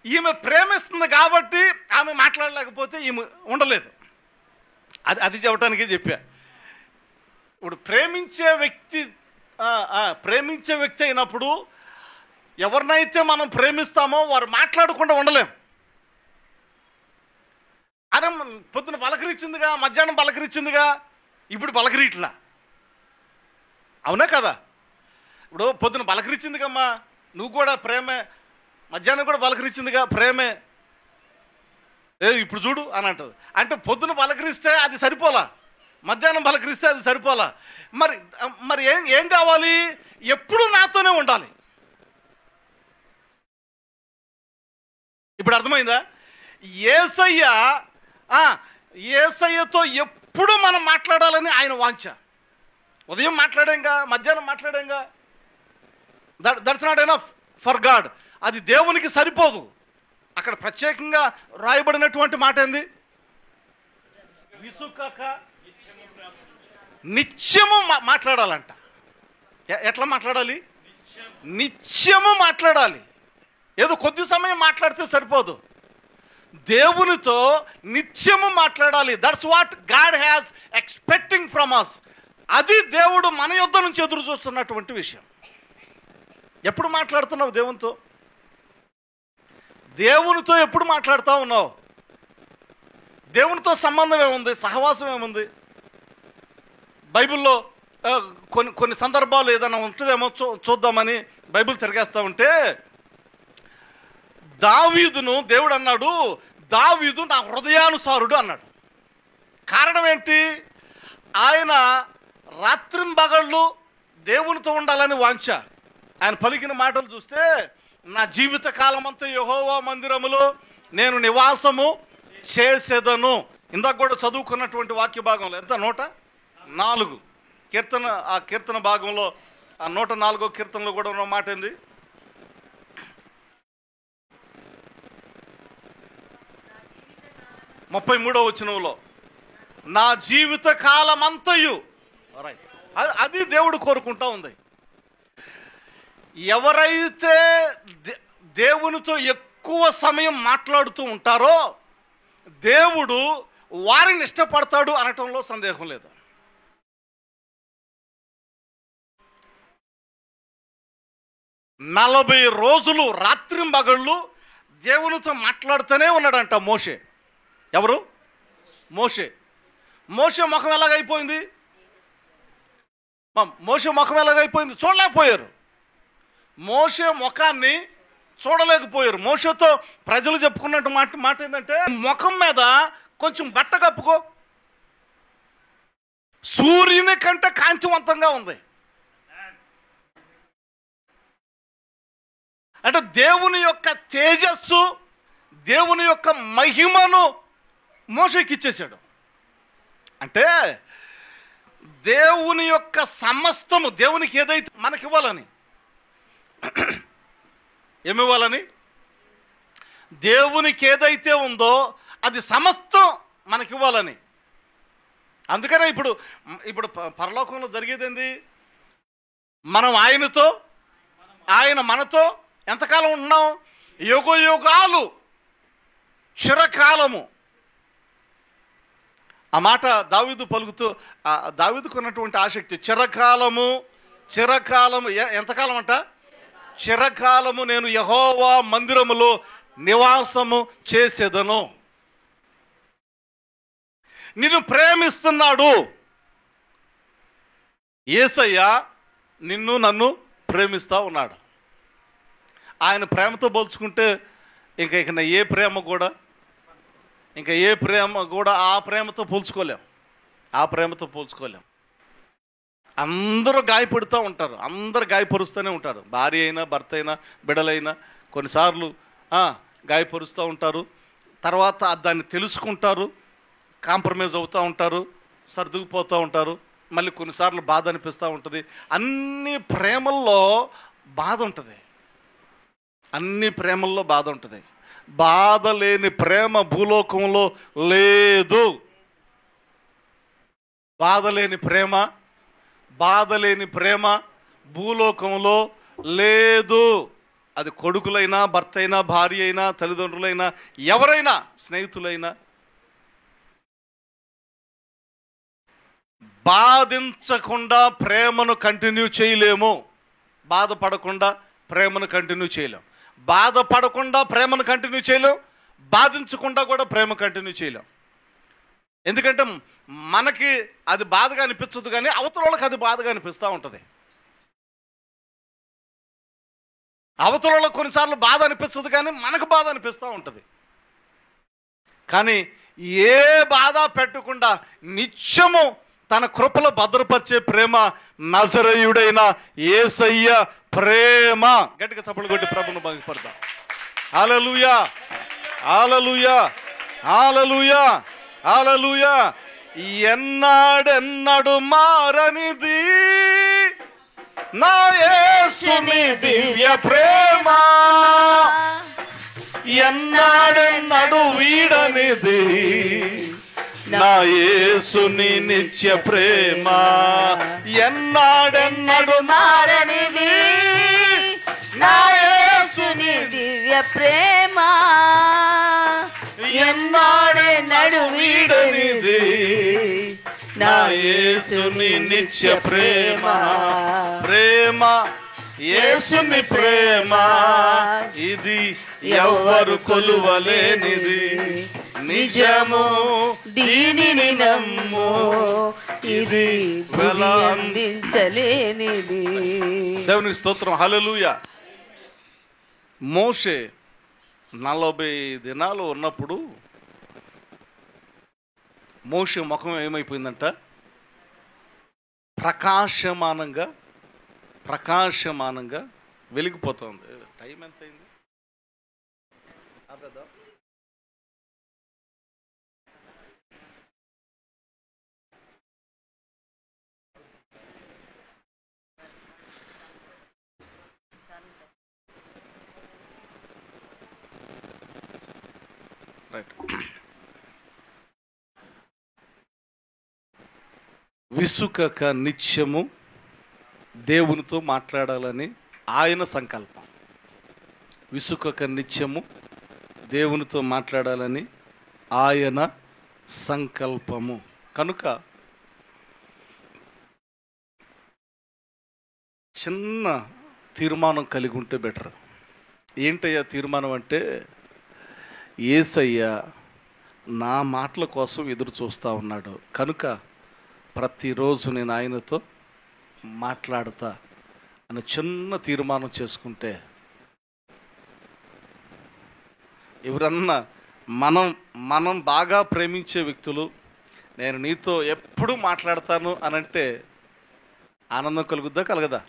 ఈమె ప్రేమిస్తుంది కాబట్టి ఆమె మాట్లాడలేకపోతే ఈమె ఉండలేదు. అది చెప్పడానికే చెప్పా. ఇప్పుడు ప్రేమించే వ్యక్తి అయినప్పుడు ఎవరినైతే మనం ప్రేమిస్తామో వారు మాట్లాడకుండా ఉండలేం. అదే పొద్దున పలకరించిందిగా, మధ్యాహ్నం పలకరించిందిగా, ఇప్పుడు పలకరీట్లా, అవునా కదా? ఇప్పుడు పొద్దున పలకరించిందిగమ్మా, నువ్వు కూడా ప్రేమే, మధ్యాహ్నం కూడా పలకరించిందిగా, ప్రేమే, ఇప్పుడు చూడు అని అంటది. అంటే పొద్దున పలకరిస్తే అది సరిపోలా, మధ్యాహ్నం పలకరిస్తే అది సరిపోలా. మరి ఏం కావాలి, ఎప్పుడు నాతోనే ఉండాలి. ఇప్పుడు అర్థమైందా? యేసయ్యతో ఎప్పుడు మనం మాట్లాడాలని ఆయన వాంఛ. ఉదయం మాట్లాడాంగా, మధ్యాహ్నం మాట్లాడాంగా, that's not enough for God. అది దేవునికి సరిపోదు. అక్కడ ప్రత్యేకంగా రాయబడినటువంటి మాట ఏంది, విసుకక నిత్యము మాట్లాడాలంట. ఎట్లా మాట్లాడాలి? నిత్యము మాట్లాడాలి. ఏదో కొద్ది సమయం మాట్లాడితే సరిపోదు, దేవునితో నిత్యము మాట్లాడాలి. That's what God has expecting from us. అది దేవుడు మన యొద్ద నుంచి ఎదురు చూస్తున్నటువంటి విషయం. ఎప్పుడు మాట్లాడుతున్నావు దేవునితో? దేవునితో ఎప్పుడు మాట్లాడుతూ ఉన్నావు? దేవునితో సంబంధం ఏముంది, సహవాసం ఏముంది? బైబిల్లో కొన్ని సందర్భాలు ఏదైనా ఉంటుందేమో చూద్దామని బైబిల్ తిరిగేస్తూ ఉంటే, దావీదును దేవుడు అన్నాడు, దావీదు నా హృదయానుసారుడు అన్నాడు. కారణం ఏంటి? ఆయన రాత్రింబగళ్ళు దేవునితో ఉండాలని వాంఛ. ఆయన పలికిన మాటలు చూస్తే, నా జీవిత కాలమంతా యెహోవా మందిరములో నేను నివాసము చేసేదను. ఇందాక కూడా చదువుకున్నటువంటి వాక్య భాగంలో ఎంత 104 కీర్తన, ఆ కీర్తన భాగంలో ఆ 104వ కీర్తనలో కూడా ఉన్న మాట ఏంది? 33వ వచనంలో నా జీవిత కాలమంతయు. రైట్, అది దేవుడు కోరుకుంటా ఉంది. ఎవరైతే దేవునితో ఎక్కువ సమయం మాట్లాడుతూ ఉంటారో దేవుడు వారిని ఇష్టపడతాడు అనటంలో సందేహం లేదు. నలభై రోజులు రాత్రింబగళ్ళు దేవునితో మాట్లాడుతూనే ఉన్నాడంట మోషే. ఎవరు? మోషే. మోషే ముఖం ఎలాగైపోయింది? మోషే ముఖం ఎలాగైపోయింది? చూడలేకపోయారు. మోషే ముఖాన్ని చూడలేకపోయారు. మోషేతో ప్రజలు చెప్పుకున్నట్టు మాట ఏంటంటే, ముఖం మీద కొంచెం బట్ట కప్పుకో, సూర్యుని కంటే కాంతివంతంగా ఉంది. అంటే దేవుని యొక్క తేజస్సు, దేవుని యొక్క మహిమను మోషేకి ఇచ్చేసాడు. అంటే దేవుని యొక్క సమస్తము, దేవునికి ఏదైతే మనకివ్వాలని, ఏమివ్వాలని, దేవునికి ఏదైతే ఉందో అది సమస్తం మనకివ్వాలని. అందుకనే ఇప్పుడు పరలోకంలో జరిగేది ఏంది? మనం ఆయనతో, ఆయన మనతో ఎంతకాలం ఉంటున్నాం? యుగ యుగాలు, చిరకాలము. ఆ మాట దావీదు పలుకుతూ, దావీదుకు ఉన్నటువంటి ఆసక్తి, చిరకాలము, చిరకాలము. ఎంతకాలం అంట? చిరకాలము నేను యెహోవా మందిరములో నివాసము చేసేదను. నిన్ను ప్రేమిస్తున్నాడు యేసయ్య, నిన్ను నన్ను ప్రేమిస్తూ ఉన్నాడు. ఆయన ప్రేమతో పోల్చుకుంటే ఇంకా ఏ ప్రేమ కూడా ఆ ప్రేమతో పోల్చుకోలేం. అందరూ గాయపడుతూ ఉంటారు, అందరూ గాయపరుస్తూనే ఉంటారు. భార్య అయినా, భర్త అయినా, బిడ్డలైనా కొన్నిసార్లు గాయపరుస్తూ ఉంటారు. తర్వాత దాన్ని తెలుసుకుంటారు, కాంప్రమైజ్ అవుతూ ఉంటారు, సర్దుకుపోతూ ఉంటారు. మళ్ళీ కొన్నిసార్లు బాధ అనిపిస్తూ ఉంటుంది. అన్ని ప్రేమల్లో బాధ ఉంటుంది, అన్ని ప్రేమల్లో బాధ ఉంటుంది. బాధ లేని ప్రేమ భూలోకంలో లేదు. బాధ లేని ప్రేమ భూలోకంలో లేదు. అది కొడుకులైనా, భర్త అయినా, భార్య అయినా, తల్లిదండ్రులైనా, ఎవరైనా, స్నేహితులైనా. బాధించకుండా ప్రేమను కంటిన్యూ చేయలేము, బాధపడకుండా ప్రేమను కంటిన్యూ చేయలేం. బాధపడకుండా ప్రేమను కంటిన్యూ చేయలేం, బాధించకుండా కూడా ప్రేమ కంటిన్యూ చేయలేం. ఎందుకంటే మనకి అది బాధగా అనిపించదు, కానీ అవతల వాళ్ళకి అది బాధగా అనిపిస్తూ ఉంటుంది. అవతల వాళ్ళకి కొన్నిసార్లు బాధ అనిపిస్తుంది, కానీ మనకు బాధ అనిపిస్తూ ఉంటుంది. కానీ ఏ బాధ పెట్టకుండా నిత్యము తన కృపలో భద్రపరిచే ప్రేమ నజరేయుడైన యేసయ్య ప్రేమ. గట్టిగా చప్పట్లు కొట్టి ప్రభువును మహిమపడదాం. హల్లెలూయా, హల్లెలూయా, హల్లెలూయా, హల్లెలూయా. ఎన్నడెన్నడు మారనిది నా యేసుని దివ్య ప్రేమ, ఎన్నడెన్నడు వీడనిది నా యేసుని నిత్య ప్రేమ, ఎన్నడెన్నడు మారనిది నా యేసుని దివ్య ప్రేమ, ఎన్నడెన్నడు వీడనిది నా యేసుని నిత్య ప్రేమ. ప్రేమ, యేసుని ప్రేమ, ఇది ఎవ్వరు కొలువలేనిది, నిజము దీనిని నమ్ము, ఇది అందించలేనిది. దేవునికి స్తోత్రం. హల్లెలూయా. మోషే 40 దినాలు ఉన్నప్పుడు మోషే ముఖం ఏమైపోయిందంట? ప్రకాశమానంగా వెలిగిపోతుంది. టైం ఎంత అయింది? రైట్. విసుకక నిత్యము దేవునితో మాట్లాడాలని ఆయన సంకల్పం. విసుకక నిత్యము దేవునితో మాట్లాడాలని ఆయన సంకల్పము. కనుక చిన్న తీర్మానం కలిగి ఉంటే బెటర్. ఏంటయ్యా తీర్మానం అంటే, యేసయ్య నా మాటల కోసం ఎదురు చూస్తూ ఉన్నాడు, కనుక ప్రతిరోజు నేను ఆయనతో మాట్లాడతా అని చిన్న తీర్మానం చేసుకుంటే ఎవరన్నా మనం బాగా ప్రేమించే వ్యక్తులు నేను నీతో ఎప్పుడు మాట్లాడతాను అనంటే ఆనందం కలుగుద్దా కలగదా?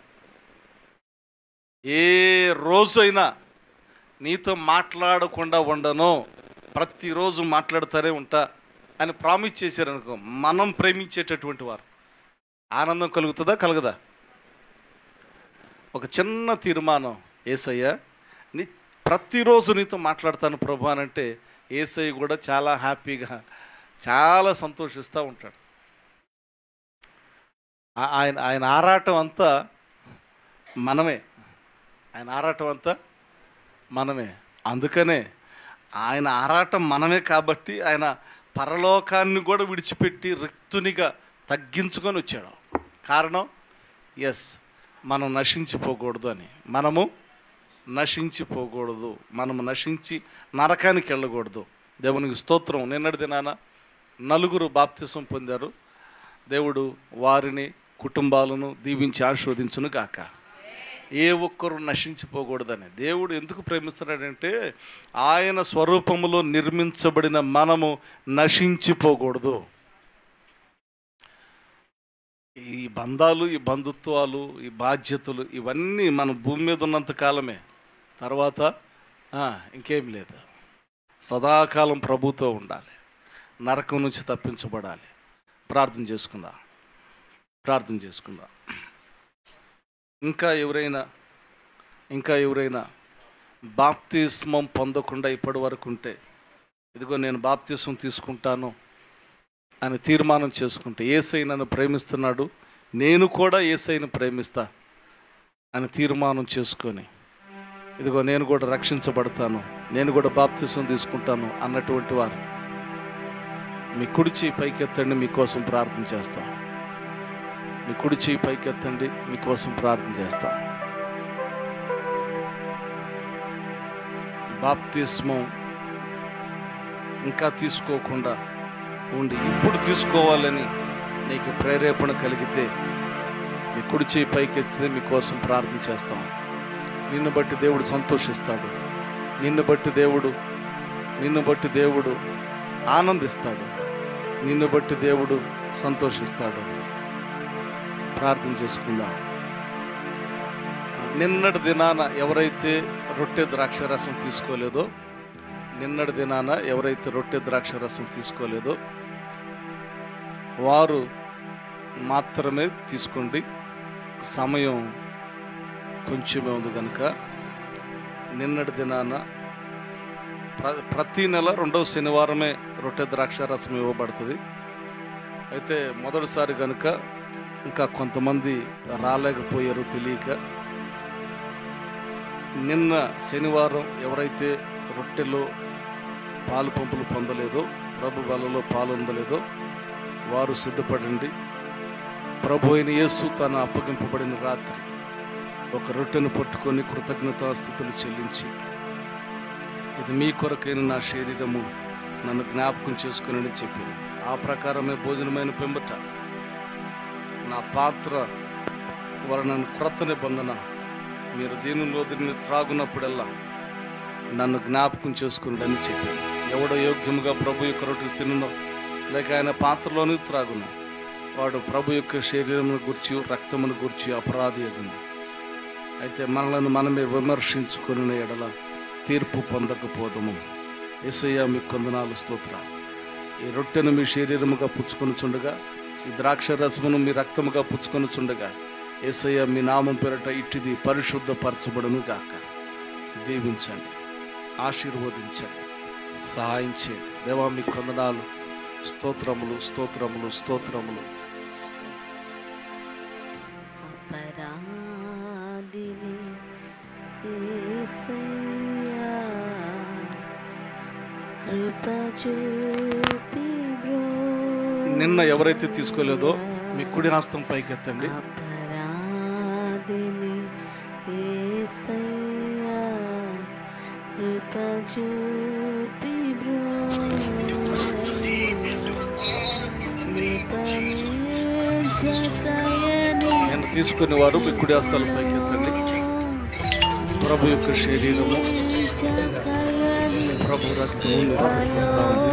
ఏ రోజైనా నీతో మాట్లాడకుండా ఉండను, ప్రతిరోజు మాట్లాడుతూనే ఉంటా అని ప్రామిస్ చేశారనుకో, మనం ప్రేమించేటటువంటి వారు ఆనందం కలుగుతుందా కలగదా? ఒక చిన్న తీర్మానం, యేసయ్య ప్రతిరోజు నీతో మాట్లాడతాను ప్రభు అనంటే యేసయ్య కూడా చాలా హ్యాపీగా చాలా సంతోషిస్తూ ఉంటాడు. ఆయన ఆరాటం అంతా మనమే, ఆయన ఆరాటం అంతా మనమే. అందుకనే ఆయన ఆరాటం మనమే కాబట్టి ఆయన పరలోకాన్ని కూడా విడిచిపెట్టి రిక్తునిగా తగ్గించుకొని వచ్చాడు. కారణం మనం నశించిపోకూడదు అని. మనము నశించి నరకానికి వెళ్ళకూడదు. దేవునికి స్తోత్రం. నిన్నటి దినాన 4 బాప్తిసం పొందారు. దేవుడు వారిని కుటుంబాలను దీవించి ఆశీర్వదించును గాక. ఏ ఒక్కరు నశించిపోకూడదని. దేవుడు ఎందుకు ప్రేమిస్తున్నాడంటే ఆయన స్వరూపములో నిర్మించబడిన మనము నశించిపోకూడదు. ఈ బంధాలు, ఈ బంధుత్వాలు, ఈ బాధ్యతలు ఇవన్నీ మన భూమి మీద ఉన్నంత కాలమే. తర్వాత ఇంకేం లేదు. సదాకాలం ప్రభుతో ఉండాలి, నరకం నుంచి తప్పించబడాలి. ప్రార్థన చేసుకుందాం. ఇంకా ఎవరైనా బాప్తిస్మం పొందకుండా ఇప్పటి వరకు ఉంటే, ఇదిగో నేను బాప్తిస్మం తీసుకుంటాను అని తీర్మానం చేసుకుంటే, యేసయ్య నన్ను ప్రేమిస్తున్నాడు, నేను కూడా యేసయ్యను ప్రేమిస్తా అని తీర్మానం చేసుకొని, ఇదిగో నేను కూడా రక్షించబడతాను, నేను కూడా బాప్తిస్మం తీసుకుంటాను అన్నటువంటి వారు మీ కుడి చెయ్యి పైకెత్తండి, మీకోసం ప్రార్థన చేస్తాం. మీ కుడి చెయ్యి పైకెత్తండి, మీకోసం ప్రార్థన చేస్తాం. బాప్తిస్మం ఇంకా తీసుకోకుండా ఉండి ఇప్పుడు తీసుకోవాలని నీకు ప్రేరేపణ కలిగితే మీ కుడి చెయ్యి పైకెత్తితే మీకోసం ప్రార్థన చేస్తాం. నిన్ను బట్టి దేవుడు సంతోషిస్తాడు, నిన్ను బట్టి దేవుడు ఆనందిస్తాడు, నిన్ను బట్టి దేవుడు సంతోషిస్తాడు. ప్రార్థన చేసుకుందాం. నిన్నటి దినాన ఎవరైతే రొట్టె ద్రాక్షరసం తీసుకోలేదో వారు మాత్రమే తీసుకోండి. సమయం కొంచెమే ఉంది కనుక నిన్నటి దినాన ప్రతి నెల 2వ శనివారమే రొట్టె ద్రాక్షరసం ఇవ్వబడుతుంది. అయితే మొదటిసారి కనుక ఇంకా కొంతమంది రాలేకపోయారు తెలియక, నిన్న శనివారం ఎవరైతే రొట్టెలో పాలు పంపులు పొందలేదో, ప్రభు బలలో పాలొందలేదో వారు సిద్ధపడండి. ప్రభు అయిన యేసు తన అప్పగింపబడిన రాత్రి ఒక రొట్టెను పట్టుకొని కృతజ్ఞతాస్తుతులు చెల్లించి, ఇది మీ కొరకైన నా శరీరము, నన్ను జ్ఞాపకం చేసుకుని చెప్పింది. ఆ ప్రకారమే భోజనమైన పిమ్మట నా పాత్ర వలన క్రొత్త నిబంధన, మీరు దీనిలో దీన్ని త్రాగునప్పుడల్లా నన్ను జ్ఞాపకం చేసుకుని చెప్పింది. ఎవడో యోగ్యముగా ప్రభు యొక్క రొట్టె తినునో లేక ఆయన పాత్రలోని త్రాగును వాడు ప్రభు యొక్క శరీరమును గూర్చి రక్తమును గూర్చి అపరాధి అగును. అయితే మనలను మనమే విమర్శించుకుని ఎడల తీర్పు పొందకపోదము. యేసయ్య మీకు వందనాలు, స్తోత్రాలు. ఈ రొట్టెను మీ శరీరముగా పుచ్చుకొనుచుండగా, ఈ ద్రాక్ష రసమును మీ రక్తముగా పుచ్చుకొనుచుండగా, యేసయ్య మీ నామం పేరట ఇట్టిది పరిశుద్ధపరచబడును గాక. దీవించండి, ఆశీర్వదించండి, సహాయం చేయండి. దేవా మీకు వందనాలు, స్తోత్రములు. నిన్న ఎవరైతే తీసుకోలేదో మీ కుడి హస్తం పైకెత్తండి. నేను తీసుకునే వారు మీ కుడి హస్తాలు పైకెత్తండి. ప్రభు యొక్క శరీరము, ప్రభు రక్తం మీ దగ్గరికి వస్తా ఉంది.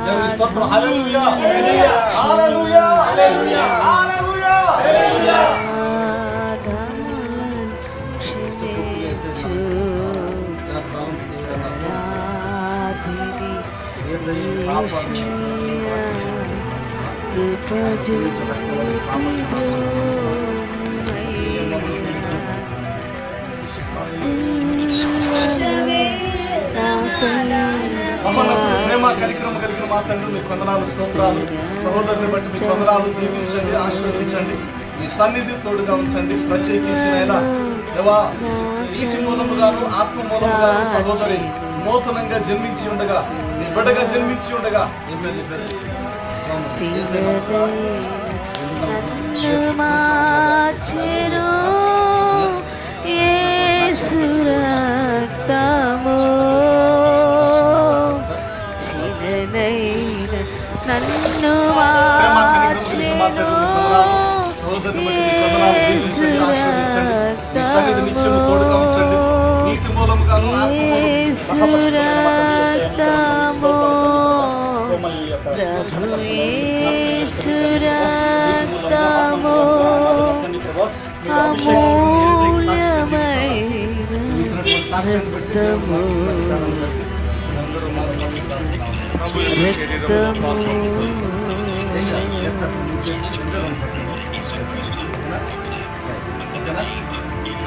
దేవుని స్తోత్రం. హల్లెలూయా హల్లెలూయా హల్లెలూయా హల్లెలూయా. ప్రేమ కనికరం కలిగిన మా తండ్రి మీకు వందనాలు, స్తోత్రాలు. సహోదరుని బట్టి మీకు వందనాలు. దీవించండి, ఆశీర్వదించండి, మీ సన్నిధి తోడుగా ఉంచండి. ప్రత్యేకించిన దేవా నీటి మూలముగాను ఆత్మ మూలముగాను సహోదరి నూతనంగా జన్మించి ఉండగా, మీ బిడ్డగా జన్మించి ఉండగా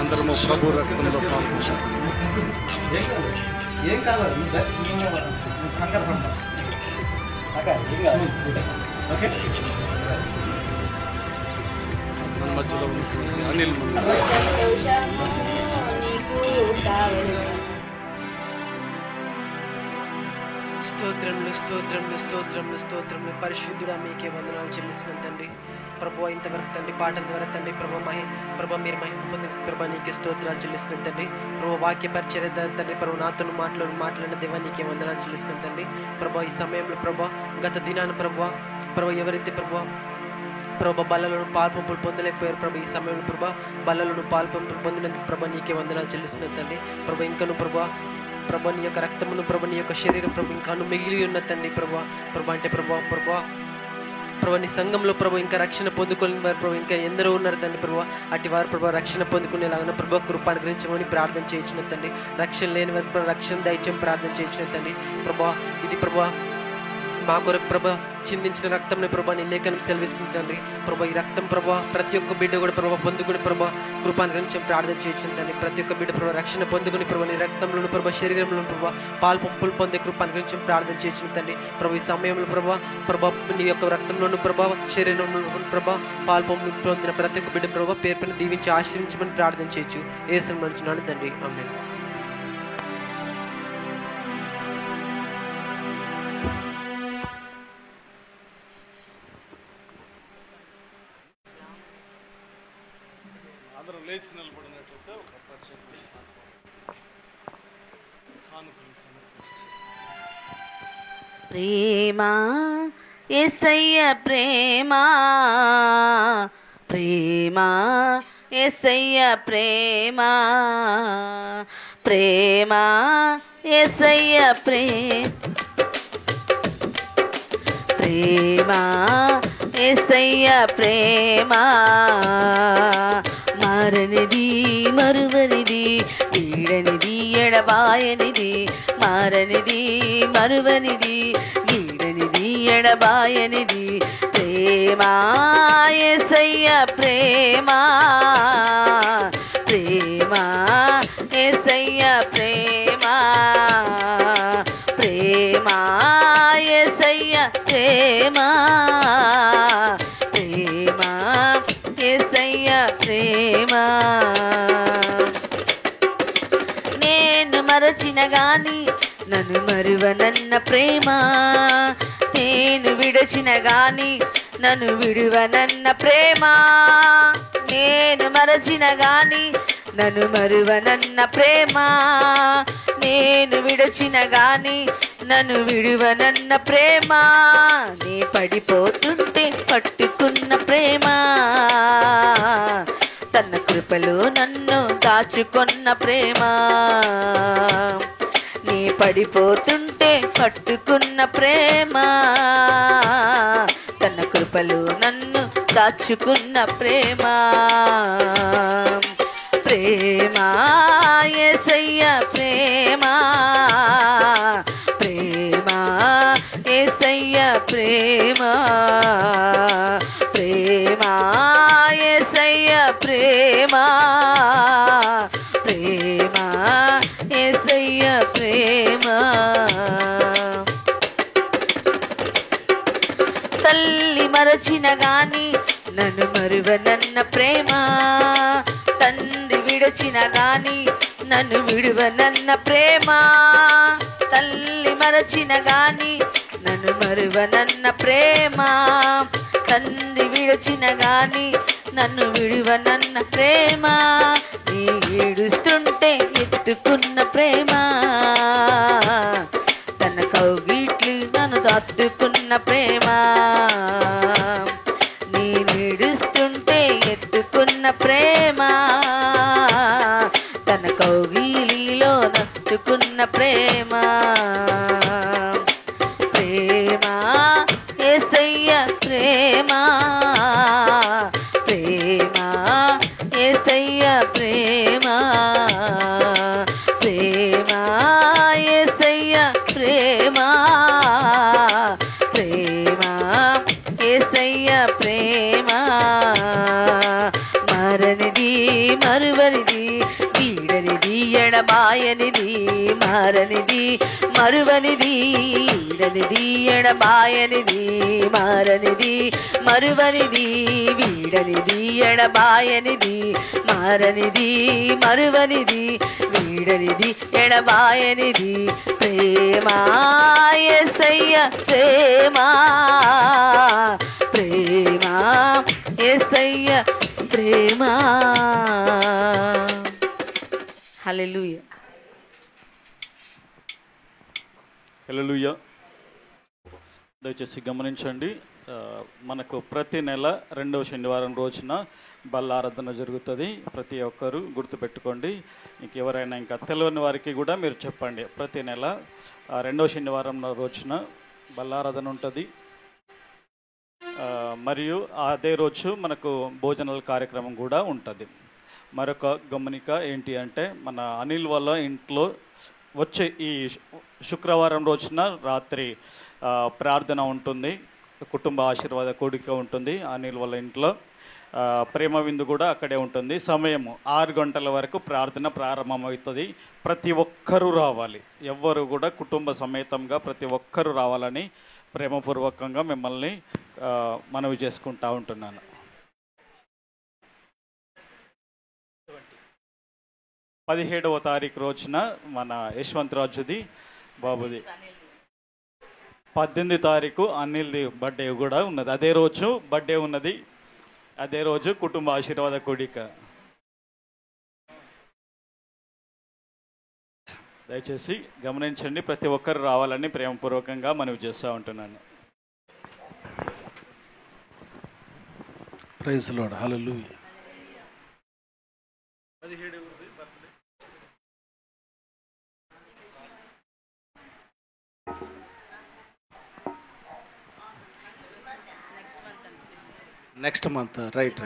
అందరము ప్రభు రక్తంలో పాల్గొంటాం. ఏం కావాలి మధ్యలో అనిల్ స్తోత్రములు స్తోత్రములు స్తోత్రములు స్తోత్రములు. పరిశుద్ధుడా మీకే వందనాలు చెల్లిస్తున్నాను తండ్రి. ప్రభు ఇంతవరకు తండ్రి పాటల ద్వారా తండ్రి ప్రభు మీరు మహిమ పొందిన ప్రభు నీకే స్తోత్రాలు చెల్లిస్తున్నాను తండ్రి. ప్రభు వాక్య పరిచర్య తండ్రి ప్రభు నాతో మాట్లాడిన దేవా నీకే వందనాలు చెల్లిస్తున్నాను తండ్రి. ప్రభు ఈ సమయంలో ప్రభు గత దినాన ప్రభు ఎవరైతే ప్రభు బల్లలో పాల్పంపులు పొందలేకపోయారు ప్రభు, ఈ సమయంలో ప్రభు బల్లలో పాల్పంపులు పొందినందుకు ప్రభు నీకే వందనాలు చెల్లిస్తున్నాను తండ్రి. ప్రభు ఇంకను ప్రభు నీ యొక్క రక్తమును ప్రభు నీ యొక్క శరీరం ప్రభు ఇంకాను మిగిలి ఉన్న తండ్రి ప్రభు అంటే ప్రభు నీ సంఘంలో ప్రభు ఇంకా రక్షణ పొందుకునే వారు ప్రభు ఇంకా ఎందరో ఉన్నారు తండ్రి ప్రభు. అటు వారు ప్రభు రక్షణ పొందుకునేలాగా ప్రభు కృపను గ్రహించమని ప్రార్థన చేయించిన తండ్రి. రక్షణ లేని వారు ప్రభు రక్షణ దయచేయం ప్రార్థన చేయించిన తండ్రి ప్రభు. ఇది ప్రభు మా కొరకు ప్రభు చిందించిన రక్తంని ప్రభు నీ లేఖనం సెలవిస్తుంది తండ్రి ప్రభు. ఈ రక్తం ప్రభు ప్రతి ఒక్క బిడ్డ కూడా ప్రభు పొందుకుని ప్రభు కృపాను గురించి ప్రార్థన చేయించిన తండ్రి. ప్రతి ఒక్క బిడ్డ ప్రభు రక్షణ పొందుకుని ప్రభు నీ రక్తంలో ప్రభు శరీరంలో ప్రభు పాలు పంపులు పొందే కృపాను గురించి ప్రార్థన చేయించిన తండ్రి ప్రభు. ఈ సమయంలో ప్రభు నీ యొక్క రక్తంలోను ప్రభు శరీరంలో ప్రభు పాలు పంపులు పొందిన ప్రతి ఒక్క బిడ్డ ప్రభు పేరుపైన దీవించి ఆశ్రయించమని ప్రార్థన చేయొచ్చు. యేసుని నడుచున్నాను తండ్రి, ఆమేన్. లేచి నిలబడినట్లయితే ఒక ప్రత్యేక ప్రేమ యేసయ్య ప్రేమ, ప్రేమ యేసయ్య ప్రేమ, ప్రేమ యేసయ్య ప్రేమ యేసయ్య ప్రేమ, మారనిది మరువనిది వీడనిది ఎడబాయనిది, మారనిది మరువనిది వీడనిది ఎడబాయనిది, ప్రేమ యేసయ్య ప్రేమ, ప్రేమ యేసయ్య ప్రేమ, ప్రేమ యేసయ్య ప్రేమ, ప్రేమ యేసయ్య ప్రేమ. నేను మరచిన గాని నన్ను మరువనన్న ప్రేమ, నేను విడచిన గాని నన్ను విడువనన్న ప్రేమ, నేను మరచిన గాని నన్ను మరువనన్న ప్రేమ, నేను విడచిన గాని నన్ను విడువనన్న ప్రేమ, నీ పడిపోతుంటే పట్టుకున్న ప్రేమ, తన కృప కృపలో నన్ను దాచుకున్న ప్రేమ, నీ పడిపోతుంటే పట్టుకున్న ప్రేమ, తన కృపలో నన్ను దాచుకున్న ప్రేమ. ప్రేమ యేసయ్య ప్రేమ, ప్రేమ యేసయ్య ప్రేమ, ప్రేమ యేసయ్య ప్రేమ, ప్రేమ యేసయ్య ప్రేమ. తల్లి మరచిన గాని నన్ను మరువనన్న ప్రేమ, తండ్రి విడచిన గాని నన్ను విడువనన్న ప్రేమ, తల్లి మరచిన గాని నన్ను మరువనన్న ప్రేమ, తండ్రి విడచిన గాని నన్ను విడువనన్న ప్రేమ, నీ ఏడుస్తుంటే ఎత్తుకున్న ప్రేమ, తన కౌగిట్లు నన్ను దాటుకున్న ప్రేమ, నీ ఏడుస్తుంటే ఎత్తుకున్న ప్రేమ, తన కౌగిలిలో నట్టుకున్న ప్రేమ. ప్రేమ యేసయ్య ప్రేమ, ప్రేమ యేసయ్య ప్రేమ, ప్రేమ యేసయ్య ప్రేమ, ప్రేమ యేసయ్య ప్రేమ. మరనిది మరువనిది వీడనిది ఎడబాయనిది, మారనిది మరువనిది వీడనిది ఎడబాయనిది, మారనిది మరువనిది వీడనిది ఎడబాయనిది, మారనిది మరువనిది వీడనిది ఎడబాయనిది. ప్రేమ యేసయ్య ప్రేమ, ప్రేమ యేసయ్య ప్రేమ. హల్లెలూయా. హల్లెలూయా. దయచేసి గమనించండి, మనకు ప్రతి నెల 2వ శనివారం రోజున బల్లారాధన జరుగుతుంది. ప్రతి ఒక్కరూ గుర్తుపెట్టుకోండి. ఇంకెవరైనా ఇంకా తెలియని వారికి కూడా మీరు చెప్పండి. ప్రతి నెల 2వ శనివారం రోజున బల్లారాధన ఉంటుంది. మరియు అదే రోజు మనకు భోజనాల కార్యక్రమం కూడా ఉంటుంది. మరొక గమనిక ఏంటి అంటే, మన అనిల్ వాళ్ళ ఇంట్లో వచ్చే ఈ శుక్రవారం రోజున రాత్రి ప్రార్థన ఉంటుంది, కుటుంబ ఆశీర్వాద కూడిక ఉంటుంది. అనిల్ వాళ్ళ ఇంట్లో ప్రేమ విందు కూడా అక్కడే ఉంటుంది. సమయం 6 గంటల వరకు ప్రార్థన ప్రారంభమవుతుంది. ప్రతి ఒక్కరూ రావాలి, ఎవ్వరు కూడా కుటుంబ సమేతంగా ప్రతి ఒక్కరూ రావాలని ప్రేమపూర్వకంగా మిమ్మల్ని మనవి చేసుకుంటా ఉంటున్నాను. 17వ తారీఖు రోజున మన యశ్వంతరాజుది బాబుది, 18వ తారీఖు అనిల్ది బర్త్డే కూడా ఉన్నది. అదే రోజు బర్త్డే ఉన్నది, అదే రోజు కుటుంబ ఆశీర్వాద కూడిక. దయచేసి గమనించండి, ప్రతి ఒక్కరు రావాలని ప్రేమపూర్వకంగా మనవి చేస్తూ ఉంటున్నాను. Praise lord. Hallelujah. Next month right.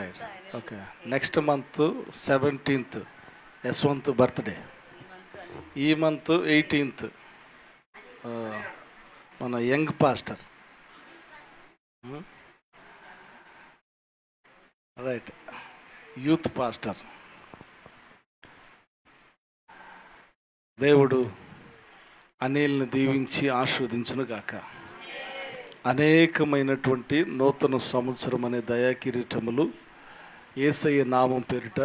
Okay, next month 17th Yashwanth birthday. ఈ మంత్ 18th మన young pastor, right, youth pastor. దేవుడు అనిల్ని దీవించి ఆశీర్వదించును గాక. అనేకమైనటువంటి నూతన సంవత్సరం అనే దయాకిరీటములు యేసయ్య నామం పేరిట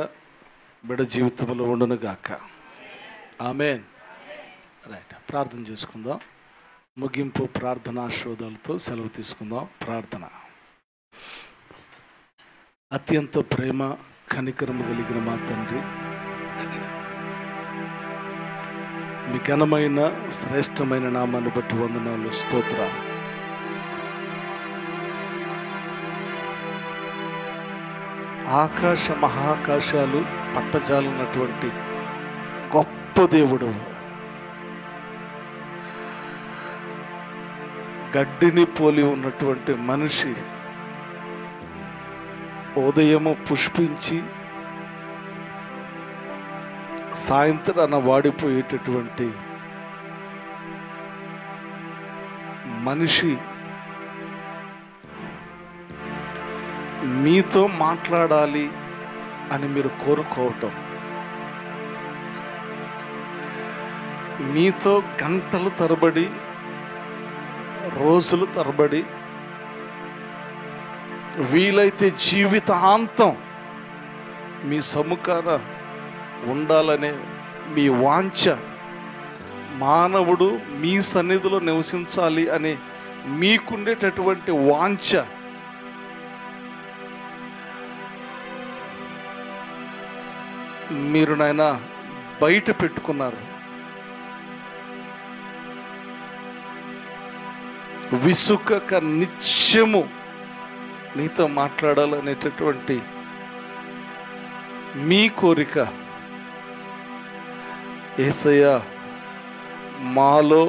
బిడ్డ జీవితంలో ఉండును గాక. ఆమేన్. రైట్, ప్రార్థన చేసుకుందాం. ముగింపు ప్రార్థన ఆశీర్వాదాలతో సెలవు తీసుకుందాం. ప్రార్థన. అత్యంత ప్రేమ కనికరము కలిగిన మా తండ్రి, మీ ఘనమైన శ్రేష్టమైన నామాన్ని బట్టి వందనాలు, స్తోత్రాలు. ఆకాశ మహాకాశాలు పట్టజాలన్నటువంటి గొప్ప దేవుడు. గడ్డిని పోలి ఉన్నటువంటి మనిషి ఉదయము పుష్పించి సాయంత్రాన వాడిపోయేటటువంటి మనిషి మీతో మాట్లాడాలి అని మీరు కోరుకోవటం, మీతో గంటల తరబడి రోజుల తరబడి వీలైతే జీవితాంతం మీ సముఖాన ఉండాలనే మీ వాంఛ, మానవుడు మీ సన్నిధిలో నివసించాలి అనే మీకుండేటటువంటి వాంఛ మీరు నాయన బయట పెట్టుకున్నారు. విసుకక నిత్యము నీతో మాట్లాడాలనేటటువంటి మీ కోరిక యేసయ్య మాలో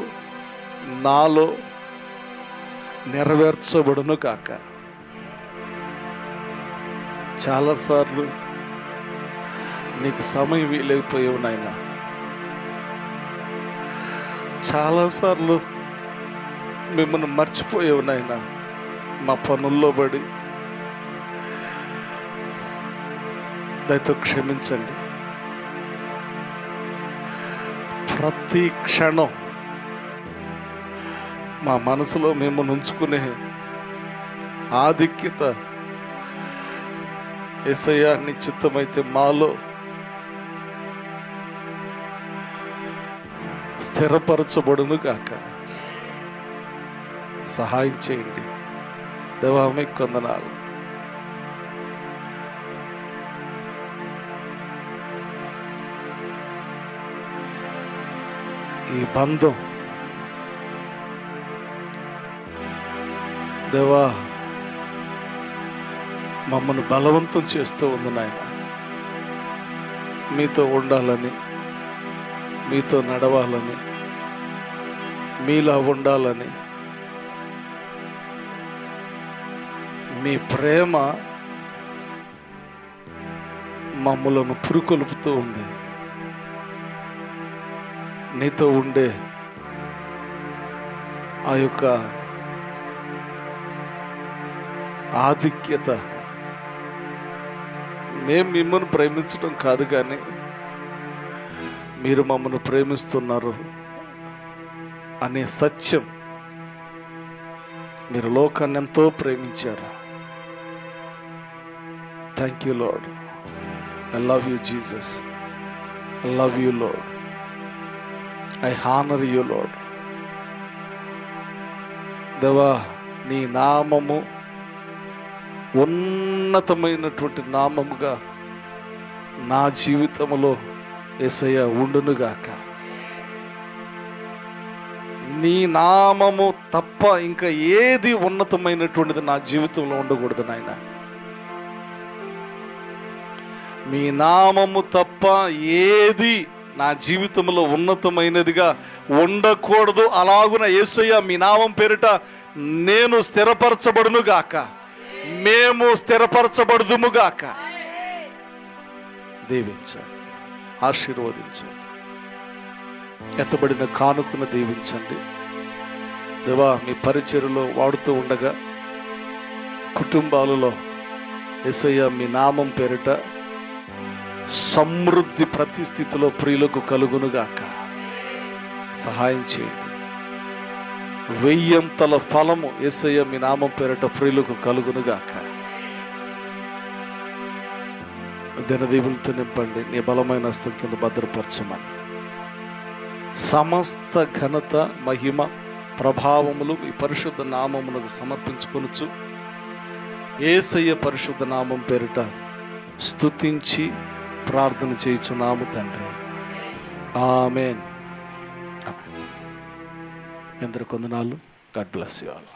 నాలో నెరవేర్చబడును కాక. చాలాసార్లు నీకు సమయం వీలైపోయావు నాయన. చాలాసార్లు మిమ్మల్ని మర్చిపోయావు నాయన. మా పనుల్లో పడి దయతో క్షమించండి. ప్రతి క్షణం మా మనసులో మిమ్మల్ని ఉంచుకునే ఆధిక్యత యేసయ్య నిశ్చితమైతే మాలో స్థిరపరచబడును గాక. సహాయం చేయండి దేవా, మీకు వందనాలు. ఈ బంధం దేవా మమ్మల్ని బలవంతం చేస్తూ ఉంది నాయన. మీతో ఉండాలని, మీతో నడవాలని, మీలా ఉండాలని. మీ ప్రేమ మమ్మలను పురుకొల్పుతూ ఉంది. నీతో ఉండే ఆ యొక్క ఆధిక్యత మేము మిమ్మల్ని ప్రేమించడం కాదు, కానీ మీరు మమ్మల్ని ప్రేమిస్తున్నారు అనే సత్యం. మీరు లోకాన్ని ఎంతో ప్రేమించారు. Thank you lord. I love you Jesus. I love you lord. I honour you lord. దేవా, నీ నామము ఉన్నతమైనటువంటి నామముగా నా జీవితంలో యేసయ్య ఉండునుగాక. నీ నామము తప్ప ఇంకా ఏది ఉన్నతమైనటువంటిది నా జీవితంలో ఉండకూడదు నాయన. మీ నామము తప్ప ఏది నా జీవితంలో ఉన్నతమైనదిగా ఉండకూడదు. అలాగున యేసయ్య మీ నామం పేరిట నేను స్థిరపరచబడును గాక, మేము స్థిరపరచబడుదుము గాక. దీవించండి, ఆశీర్వదించండి. ఎత్తబడిన కానుకను దీవించండి దేవా. మీ పరిచర్యలో వాడుతూ ఉండగా కుటుంబాలలో యేసయ్య మీ నామం పేరిట సమృద్ధి ప్రతి స్థితిలో ప్రియులకు కలుగునుగాక. సహాయం చేయండి. 1000 ఫలము యేసయ్య మీ నామం పేరిట ప్రియులకు కలుగునుగాక. దినదీవులతో నింపండి. నీ బలమైన హస్తం కింద భద్రపరచమని సమస్త ఘనత, మహిమ, ప్రభావములు మీ పరిశుద్ధ నామమునకు సమర్పించుకొనుచు యేసయ్య పరిశుద్ధ నామం పేరిట స్తుతించి ప్రార్థన చేయుచున్నాము తండ్రి. ఆమేన్. అందరి కొందనాలు. God bless you all.